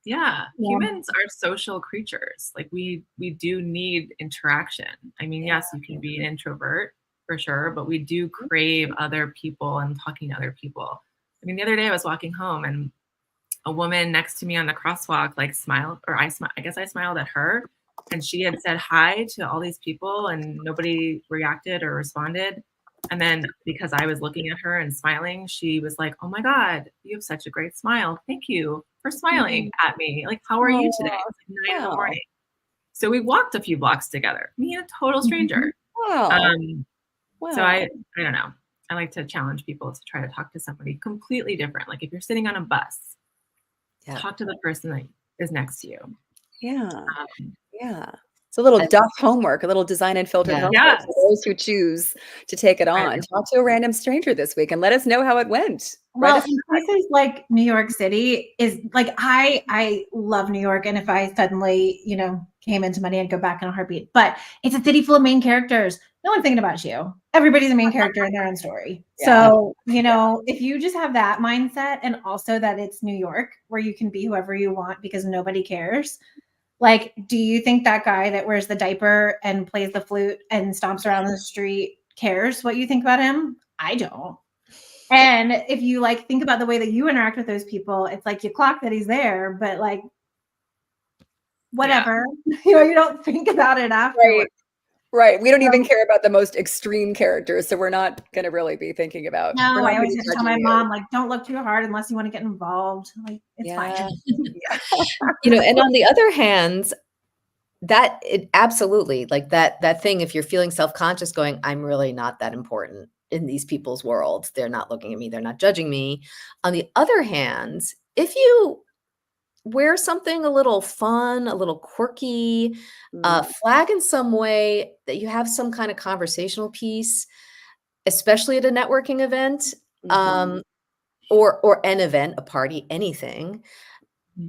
Yeah. Humans are social creatures. Like we do need interaction. I mean, yes, you can be an introvert for sure, but we do crave other people and talking to other people. I mean, the other day I was walking home and a woman next to me on the crosswalk like smiled, or I guess I smiled at her, and she had said hi to all these people and nobody reacted or responded. And then because I was looking at her and smiling, she was like, "Oh my God, you have such a great smile. Thank you for smiling at me. Like, how are you today?" It's like 9 in the morning. So we walked a few blocks together. Me and a total stranger. Wow. So I don't know. I like to challenge people to try to talk to somebody completely different. Like if you're sitting on a bus, talk to the person that is next to you. Yeah. It's a little Duff homework, a little Design Unfiltered homework for those who choose to take it on. Talk to a random stranger this week and let us know how it went. Well, in places like New York City is like, I love New York. And if I suddenly, came into money, I'd go back in a heartbeat. But it's a city full of main characters. No one's thinking about you. Everybody's a main character in their own story. So, if you just have that mindset and also that it's New York where you can be whoever you want because nobody cares. Like, do you think that guy that wears the diaper and plays the flute and stomps around the street cares what you think about him? I don't. And if you like think about the way that you interact with those people, it's like you clock that he's there, but like whatever, you don't think about it afterwards. Right. We don't even care about the most extreme characters, so we're not going to really be thinking about. No, I always have to tell my mom, like, don't look too hard unless you want to get involved. Like, it's fine. And on the other hand, that it absolutely like that thing, if you're feeling self-conscious going, I'm really not that important in these people's world. They're not looking at me. They're not judging me. On the other hand, if you wear something a little fun, a little quirky, flag in some way that you have some kind of conversational piece, especially at a networking event, or an event, a party, anything,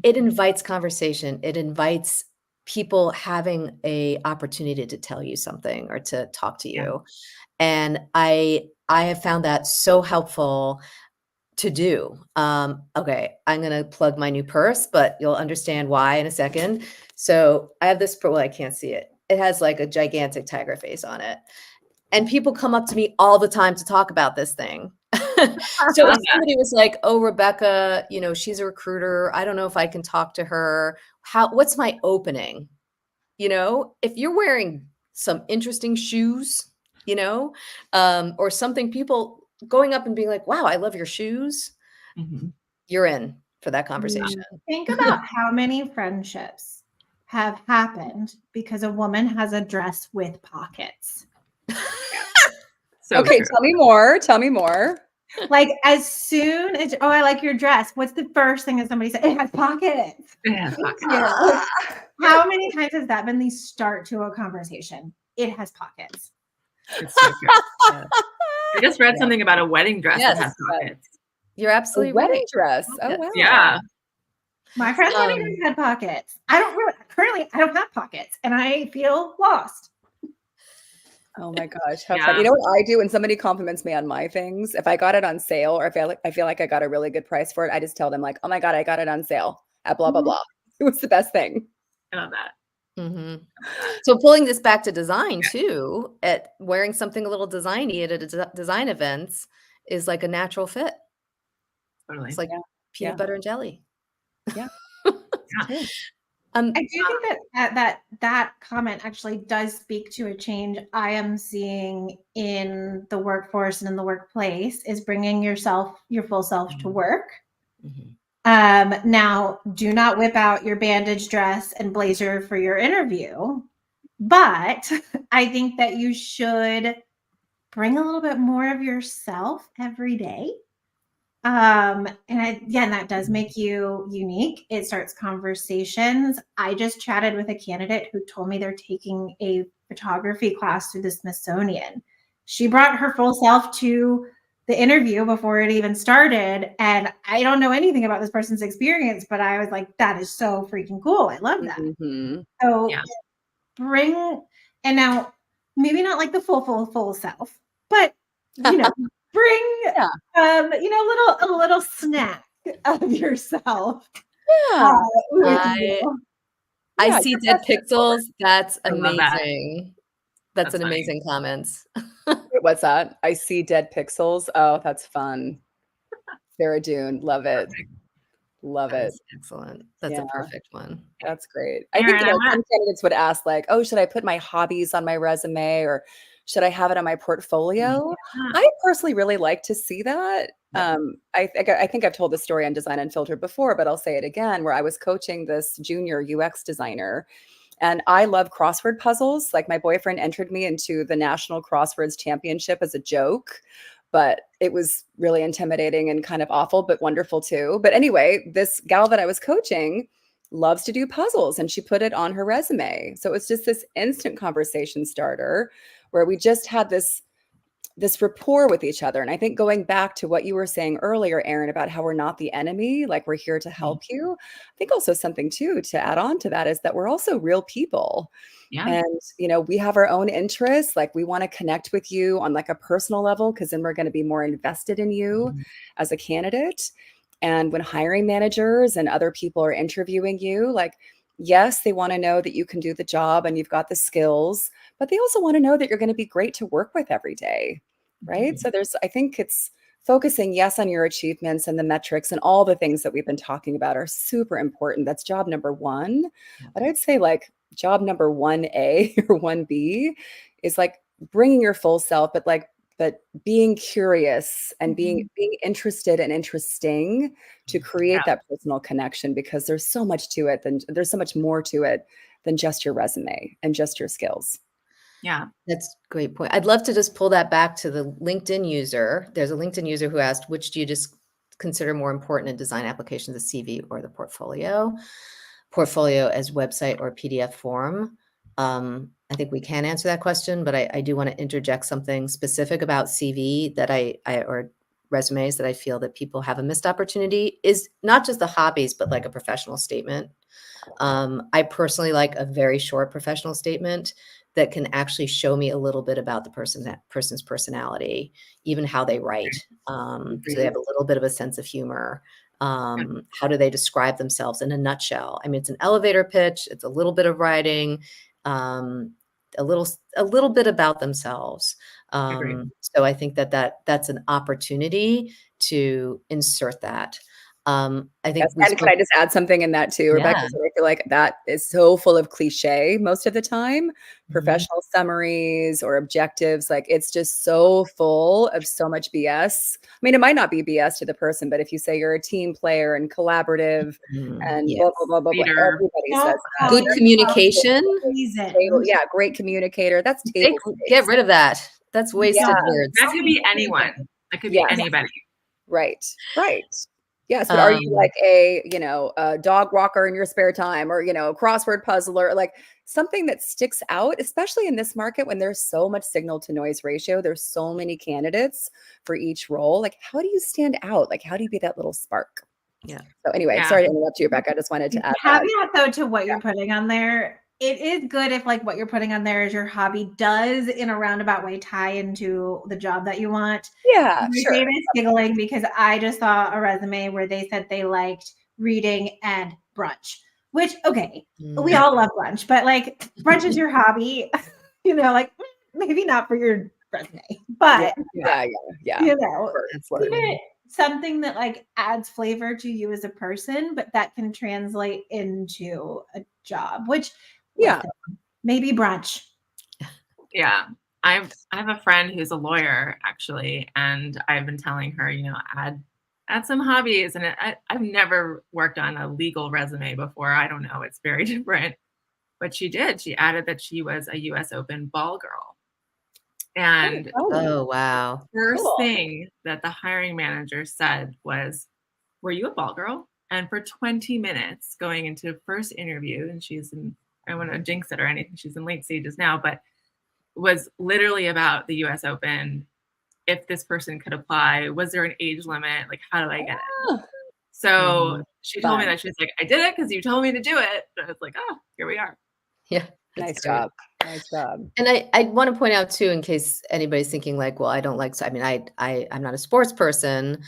it invites conversation. It invites people having a opportunity to tell you something or to talk to you. And I have found that so helpful to do. Okay, I'm going to plug my new purse, but you'll understand why in a second. So I have this, well, I can't see it. It has like a gigantic tiger face on it. And people come up to me all the time to talk about this thing. So if somebody was like, oh, Rebecca, you know, she's a recruiter. I don't know if I can talk to her. What's my opening? You know, if you're wearing some interesting shoes, you know, or something, people going up and being like, wow, I love your shoes. You're in for that conversation. Think about how many friendships have happened because a woman has a dress with pockets. Okay, tell me more. Tell me more. Like as soon as, oh, I like your dress. What's the first thing that somebody said? It has pockets. It has pockets. Yeah. How many times has that been the start to a conversation? It has pockets. It's so good. I just read something about a wedding dress that has pockets. You're absolutely wedding right. dress. Oh wow. Yeah. My friend's wedding dress had pockets. I don't have pockets, and I feel lost. Oh my gosh, how fun. You know what I do when somebody compliments me on my things? If I got it on sale or if I feel like I got a really good price for it, I just tell them like, oh my God, I got it on sale at blah, blah, blah. It was the best thing. I love that. So pulling this back to design too, at wearing something a little designy at a design events is like a natural fit. Totally. It's like peanut butter and jelly. Yeah. I do think that comment actually does speak to a change I am seeing in the workforce and in the workplace is bringing your full self to work. Now, do not whip out your bandage dress and blazer for your interview, but I think that you should bring a little bit more of yourself every day. And again, that does make you unique. It starts conversations. I just chatted with a candidate who told me they're taking a photography class through the Smithsonian. She brought her full self to the interview before it even started. And I don't know anything about this person's experience, but I was like, that is so freaking cool. I love that. So bring, and now maybe not like the full self, but you know, bring a little snack of yourself. I see dead pixels. That's amazing. That's an amazing comment. What's that? I see dead pixels. Oh, that's fun. Sarah Dune, love it. Love it. Excellent. That's a perfect one. That's great. I think some candidates would ask like, oh, should I put my hobbies on my resume or should I have it on my portfolio? I personally really like to see that. I think I've told this story on Design Unfiltered before, but I'll say it again, where I was coaching this junior UX designer. And I love crossword puzzles. Like my boyfriend entered me into the National Crosswords Championship as a joke, but it was really intimidating and kind of awful, but wonderful too. But anyway, this gal that I was coaching loves to do puzzles and she put it on her resume. So it was just this instant conversation starter where we just had this rapport with each other. And I think going back to what you were saying earlier, Erin, about how we're not the enemy, like we're here to help you. I think also something too, to add on to that is that we're also real people. And, you know, we have our own interests. Like we want to connect with you on like a personal level, because then we're going to be more invested in you as a candidate. And when hiring managers and other people are interviewing you, like, yes, they want to know that you can do the job and you've got the skills, but they also want to know that you're going to be great to work with every day, right? So I think it's focusing, yes, on your achievements and the metrics and all the things that we've been talking about are super important. That's job number one. But I'd say like job number 1A or 1B is like bringing your full self, but being curious and being interested and interesting to create that personal connection, because there's so much to it. There's so much more to it than just your resume and just your skills. Yeah. That's a great point. I'd love to just pull that back to the LinkedIn user. There's a LinkedIn user who asked, which do you just consider more important in design applications, the CV or the portfolio? Portfolio as website or PDF form. I think we can answer that question, but I do want to interject something specific about CV that or resumes that I feel that people have a missed opportunity is not just the hobbies, but like a professional statement. I personally like a very short professional statement that can actually show me a little bit about the person's personality, even how they write. So they have a little bit of a sense of humor. How do they describe themselves in a nutshell? I mean, it's an elevator pitch. It's a little bit of writing, a little bit about themselves. So I think that's an opportunity to insert that. I think and can I just add something in that too, Rebecca? Yeah. So I feel like that is so full of cliche most of the time, professional summaries or objectives. Like it's just so full of so much BS. I mean, it might not be BS to the person, but if you say you're a team player and collaborative and blah, blah, blah, blah, blah, everybody says that. Good communication. Yeah, great communicator. That's table stakes. Get rid of that. That's wasted words. That could be anyone. That could be anybody. Right. Yes, but are you like a dog walker in your spare time, or a crossword puzzler, like something that sticks out, especially in this market when there's so much signal to noise ratio, there's so many candidates for each role. Like, how do you stand out? Like, how do you be that little spark? Yeah. So anyway, sorry to interrupt you, Rebecca. I just wanted to add that. Caveat though to what you're putting on there. It is good if like what you're putting on there is your hobby does in a roundabout way tie into the job that you want. Yeah, sure. David's giggling because I just saw a resume where they said they liked reading and brunch, which, okay, we all love brunch, but like brunch is your hobby, like maybe not for your resume, but something that like adds flavor to you as a person, but that can translate into a job, which maybe brunch. Yeah. I have a friend who's a lawyer actually, and I've been telling her, add some hobbies. And I've never worked on a legal resume before. I don't know. It's very different. But she did. She added that she was a US Open ball girl. And oh wow. First thing that the hiring manager said was, "Were you a ball girl?" And for 20 minutes going into first interview, and I don't want to jinx it or anything, she's in late stages now, but was literally about the US Open. If this person could apply, was there an age limit? Like, how do I get it? So she told me that she's like, I did it because you told me to do it. But it's like, oh, here we are. Yeah. Nice job. And I want to point out too, in case anybody's thinking like, well, I don't like, I mean, I'm not a sports person,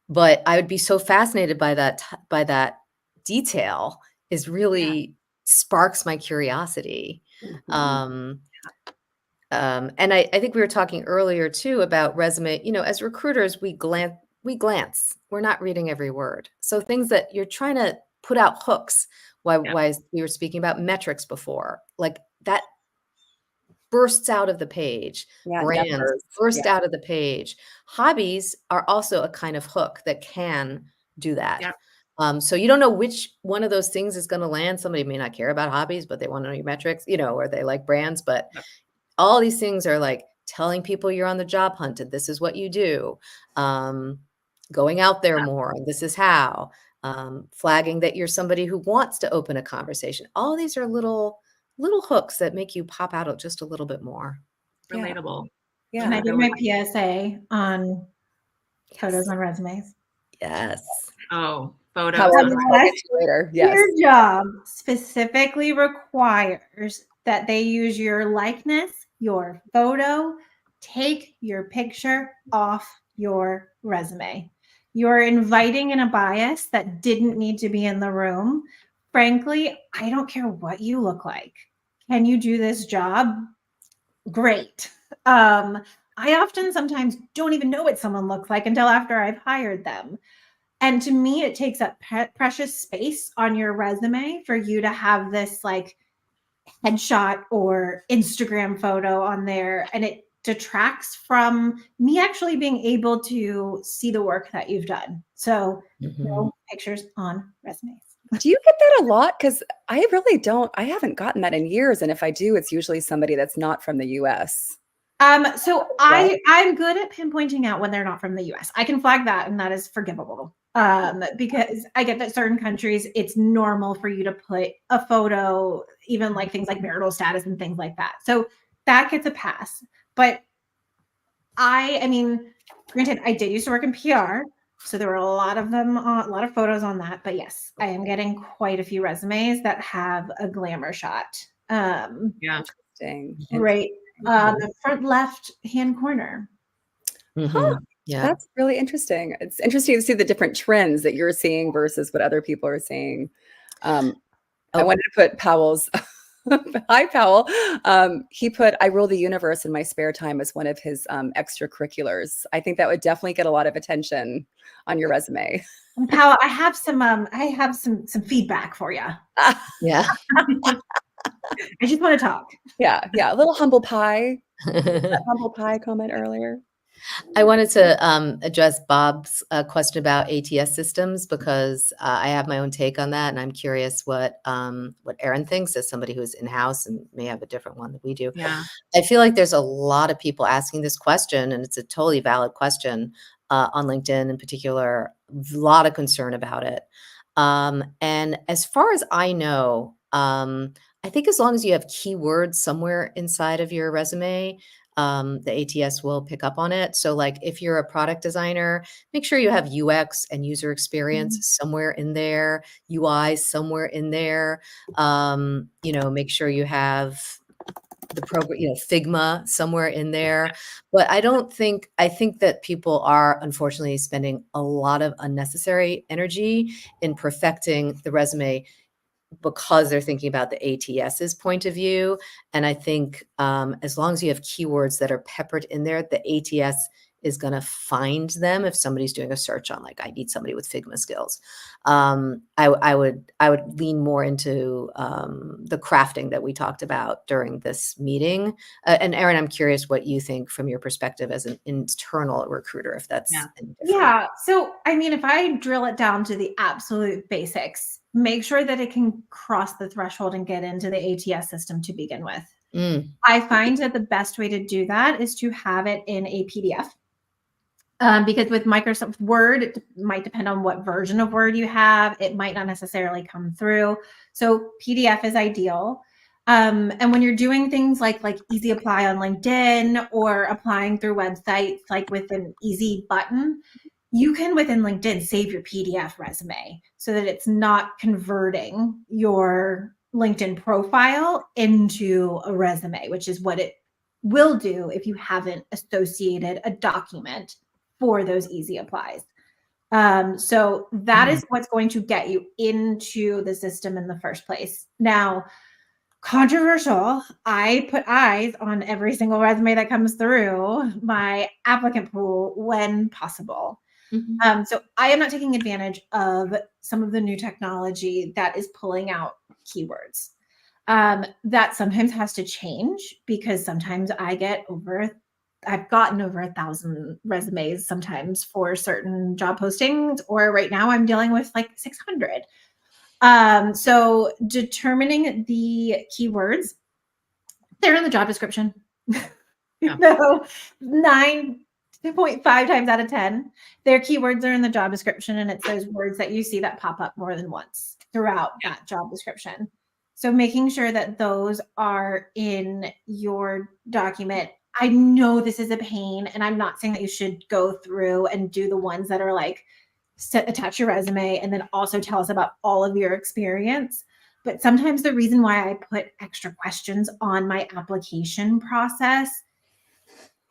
but I would be so fascinated by that detail is really sparks my curiosity. And I think we were talking earlier too about resume, as recruiters, we glance, we're not reading every word. So things that you're trying to put out hooks, why we were speaking about metrics before, like that bursts out of the page, brands burst out of the page. Hobbies are also a kind of hook that can do that. So you don't know which one of those things is going to land. Somebody may not care about hobbies, but they want to know your metrics, or they like brands, but all these things are like telling people you're on the job hunt and this is what you do. Going out there more, and this is how. Flagging that you're somebody who wants to open a conversation. All these are little hooks that make you pop out just a little bit more. Relatable. Yeah. Can I do my PSA on photos on resumes? Yes. Oh, photos. Later. Yes. Your job specifically requires that they use your likeness, your photo, take your picture off your resume. You're inviting in a bias that didn't need to be in the room. Frankly, I don't care what you look like. Can you do this job? Great. I often sometimes don't even know what someone looks like until after I've hired them. And to me, it takes up precious space on your resume for you to have this like headshot or Instagram photo on there. And it detracts from me actually being able to see the work that you've done. So no pictures on resumes. Do you get that a lot? Because I really don't. I haven't gotten that in years. And if I do, it's usually somebody that's not from the US. So I'm good at pinpointing out when they're not from the US. I can flag that, and that is forgivable. Because I get that certain countries, it's normal for you to put a photo, even like things like marital status and things like that. So that gets a pass. But I mean, granted, I did used to work in PR, so there were a lot of them, a lot of photos on that. But yes, I am getting quite a few resumes that have a glamour shot. Yeah. Interesting. Right, the front left hand corner. Mhm. Yeah. That's really interesting. It's interesting to see the different trends that you're seeing versus what other people are seeing. I wanted to put Powell's. Hi, Powell. He put, I rule the universe in my spare time as one of his extracurriculars. I think that would definitely get a lot of attention on your resume. And Powell, I have some feedback for you. Yeah. I just want to talk. Yeah. A little humble pie. That humble pie comment earlier. I wanted to address Bob's question about ATS systems because I have my own take on that, and I'm curious what Erin thinks as somebody who's in-house and may have a different one than we do. Yeah. I feel like there's a lot of people asking this question, and it's a totally valid question on LinkedIn in particular. A lot of concern about it. And as far as I know, I think as long as you have keywords somewhere inside of your resume, the ATS will pick up on it. So like if you're a product designer, make sure you have UX and user experience somewhere in there, UI somewhere in there. Make sure you have the program, Figma somewhere in there. But I think that people are unfortunately spending a lot of unnecessary energy in perfecting the resume because they're thinking about the ATS's point of view. And I think as long as you have keywords that are peppered in there, the ATS is going to find them if somebody's doing a search on like, I need somebody with Figma skills. I would lean more into the crafting that we talked about during this meeting. And Erin, I'm curious what you think from your perspective as an internal recruiter, if that's any different. Yeah. So, I mean, if I drill it down to the absolute basics, make sure that it can cross the threshold and get into the ATS system to begin with. I find that the best way to do that is to have it in a PDF. Because with Microsoft Word, it might depend on what version of Word you have. It might not necessarily come through. So PDF is ideal. And when you're doing things like easy apply on LinkedIn or applying through websites, like with an easy button, you can within LinkedIn save your PDF resume so that it's not converting your LinkedIn profile into a resume, which is what it will do if you haven't associated a document for those easy applies. So that is what's going to get you into the system in the first place. Now, controversial, I put eyes on every single resume that comes through my applicant pool when possible. So I am not taking advantage of some of the new technology that is pulling out keywords. That sometimes has to change because sometimes I've gotten over 1,000 resumes sometimes for certain job postings, or right now I'm dealing with like 600. So determining the keywords, they're in the job description. 9.5 times out of 10, their keywords are in the job description, and it's those words that you see that pop up more than once throughout that job description. So making sure that those are in your document. I know this is a pain, and I'm not saying that you should go through and do the ones that are like attach your resume and then also tell us about all of your experience. But sometimes the reason why I put extra questions on my application process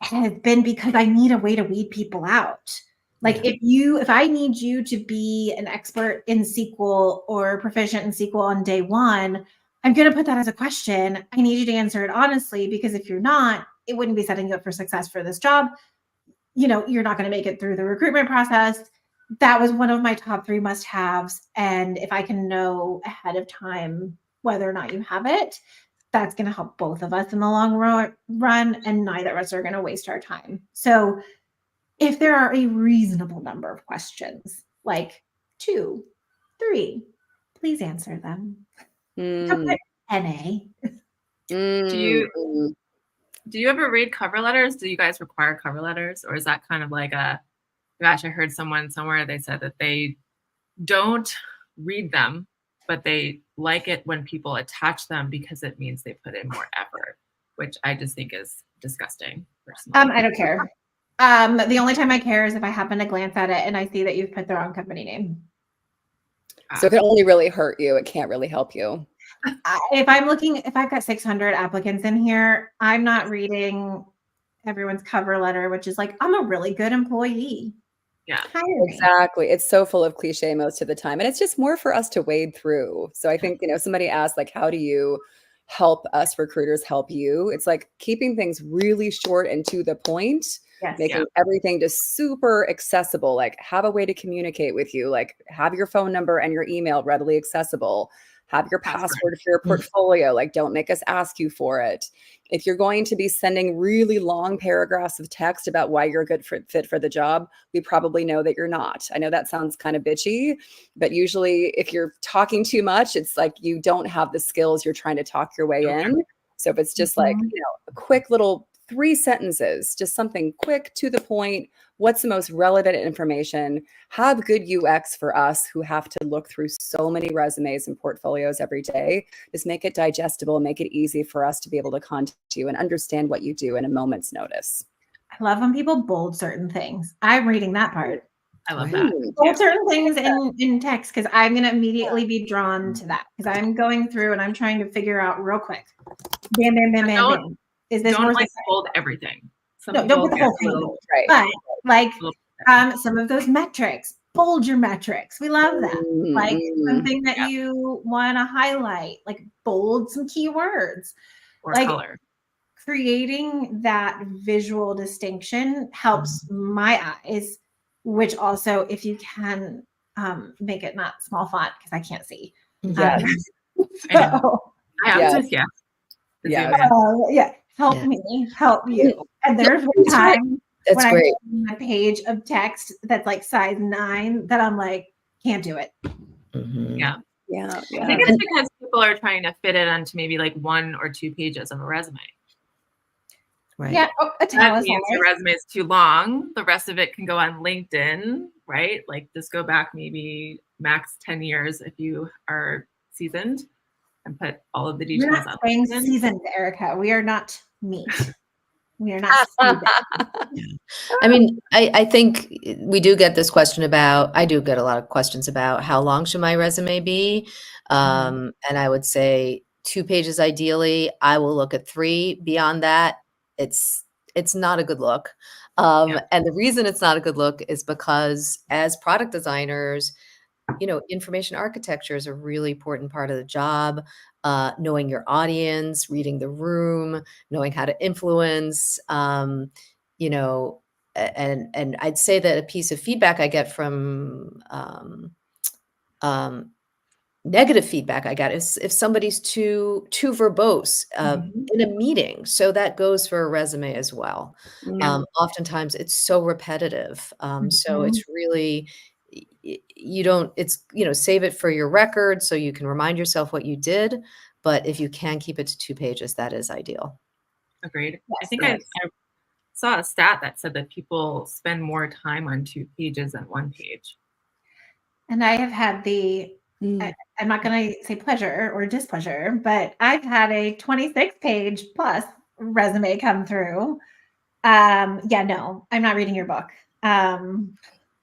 has been because I need a way to weed people out. Like if I need you to be an expert in SQL or proficient in SQL on day one, I'm going to put that as a question. I need you to answer it honestly, because if you're not, it wouldn't be setting you up for success for this job. You're not going to make it through the recruitment process. That was one of my top 3 must-haves. And if I can know ahead of time whether or not you have it, that's going to help both of us in the long run, and neither of us are going to waste our time. So if there are a reasonable number of questions, like 2, 3, please answer them. Don't put NA. Do you ever read cover letters? Do you guys require cover letters? Or is that kind of like gosh, I heard someone somewhere, they said that they don't read them, but they like it when people attach them because it means they put in more effort, which I just think is disgusting personally. I don't care. The only time I care is if I happen to glance at it and I see that you've put the wrong company name. So it can only really hurt you. It can't really help you. If I've got 600 applicants in here, I'm not reading everyone's cover letter, which is like, I'm a really good employee. Yeah, exactly. It's so full of cliche most of the time. And it's just more for us to wade through. So I think, somebody asked, like, how do you help us recruiters help you? It's like keeping things really short and to the point. Yes, Making everything just super accessible, like have a way to communicate with you, like have your phone number and your email readily accessible, have your password for your portfolio, like don't make us ask you for it. If you're going to be sending really long paragraphs of text about why you're a good fit for the job, we probably know that you're not. I know that sounds kind of bitchy, but usually if you're talking too much, it's like you don't have the skills, you're trying to talk your way in. So if it's just like, a quick little 3 sentences, just something quick to the point. What's the most relevant information? Have good UX for us who have to look through so many resumes and portfolios every day. Just make it digestible, make it easy for us to be able to contact you and understand what you do in a moment's notice. I love when people bold certain things. I'm reading that part. I love that. Bold certain things in text because I'm going to immediately be drawn to that because I'm going through and I'm trying to figure out real quick. Bam, bam, bam, bam, bam. Is this don't like bold everything? No, don't put the whole thing. But like some of those metrics, bold your metrics. We love that. Like something that you want to highlight, like bold some keywords. Or like color. Creating that visual distinction helps my eyes, which also if you can make it not small font because I can't see. Yeah. Help me help you. And there's one time that's when great. I a page of text that's like size 9 that I'm like, can't do it. Yeah. I think it's because people are trying to fit it onto maybe like 1 or 2 pages of a resume. Right. Yeah. That means your resume is too long. The rest of it can go on LinkedIn, right? Like just go back maybe max 10 years if you are seasoned and put all of the details We're not saying seasoned, Erica. We are not meat. We are not seasoned. I mean, I think we do get this question about, I do get a lot of questions about how long should my resume be? And I would say 2 pages ideally. I will look at 3. Beyond that, it's not a good look. And the reason it's not a good look is because as product designers, information architecture is a really important part of the job. Knowing your audience, reading the room, knowing how to influence, and I'd say that a piece of feedback I get from negative feedback I got is if somebody's too verbose in a meeting. So that goes for a resume as well. Oftentimes it's so repetitive. So it's really, save it for your record so you can remind yourself what you did. But if you can keep it to 2 pages, that is ideal. Agreed. Yes, I think I saw a stat that said that people spend more time on 2 pages than 1 page. And I have had I'm not going to say pleasure or displeasure, but I've had a 26-page plus resume come through. No, I'm not reading your book.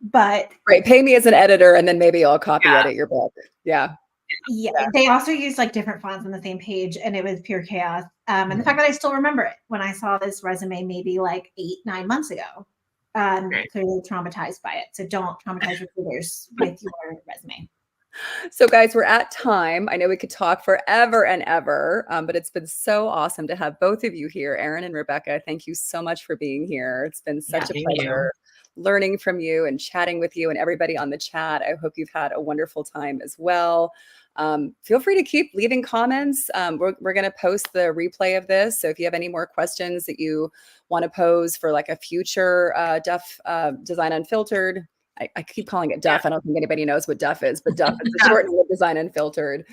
But right, pay me as an editor and then maybe I'll copy edit your book. Yeah. They also used like different fonts on the same page and it was pure chaos. And the fact that I still remember it when I saw this resume maybe like 8-9 months ago, clearly traumatized by it. So don't traumatize recruiters with your resume. So guys, we're at time. I know we could talk forever and ever, but it's been so awesome to have both of you here. Erin and Rebecca, thank you so much for being here. It's been such a pleasure learning from you and chatting with you and everybody on the chat. I hope you've had a wonderful time as well. Feel free to keep leaving comments. We're going to post the replay of this. So if you have any more questions that you want to pose for like a future Duff Design Unfiltered, I keep calling it Duff. I don't think anybody knows what Duff is, but Duff is the short name of Design Unfiltered.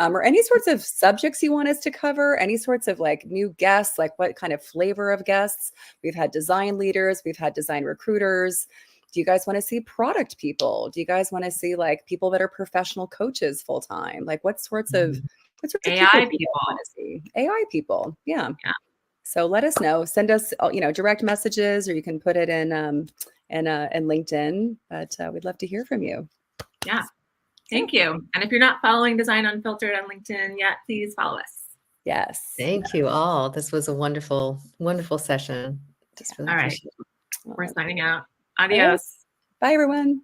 Or any sorts of subjects you want us to cover, any sorts of like new guests, like what kind of flavor of guests. We've had design leaders, we've had design recruiters. Do you guys want to see product people? Do you guys want to see like people that are professional coaches full time? Like what sorts of AI people want to see? AI people. Yeah. So let us know. Send us, direct messages, or you can put it in LinkedIn. But we'd love to hear from you. Yeah. Thank you. And if you're not following Design Unfiltered on LinkedIn yet, please follow us. Yes. Thank you all. This was a wonderful, wonderful session. Just really All right. appreciate it. We're signing out. Adios. Bye, everyone.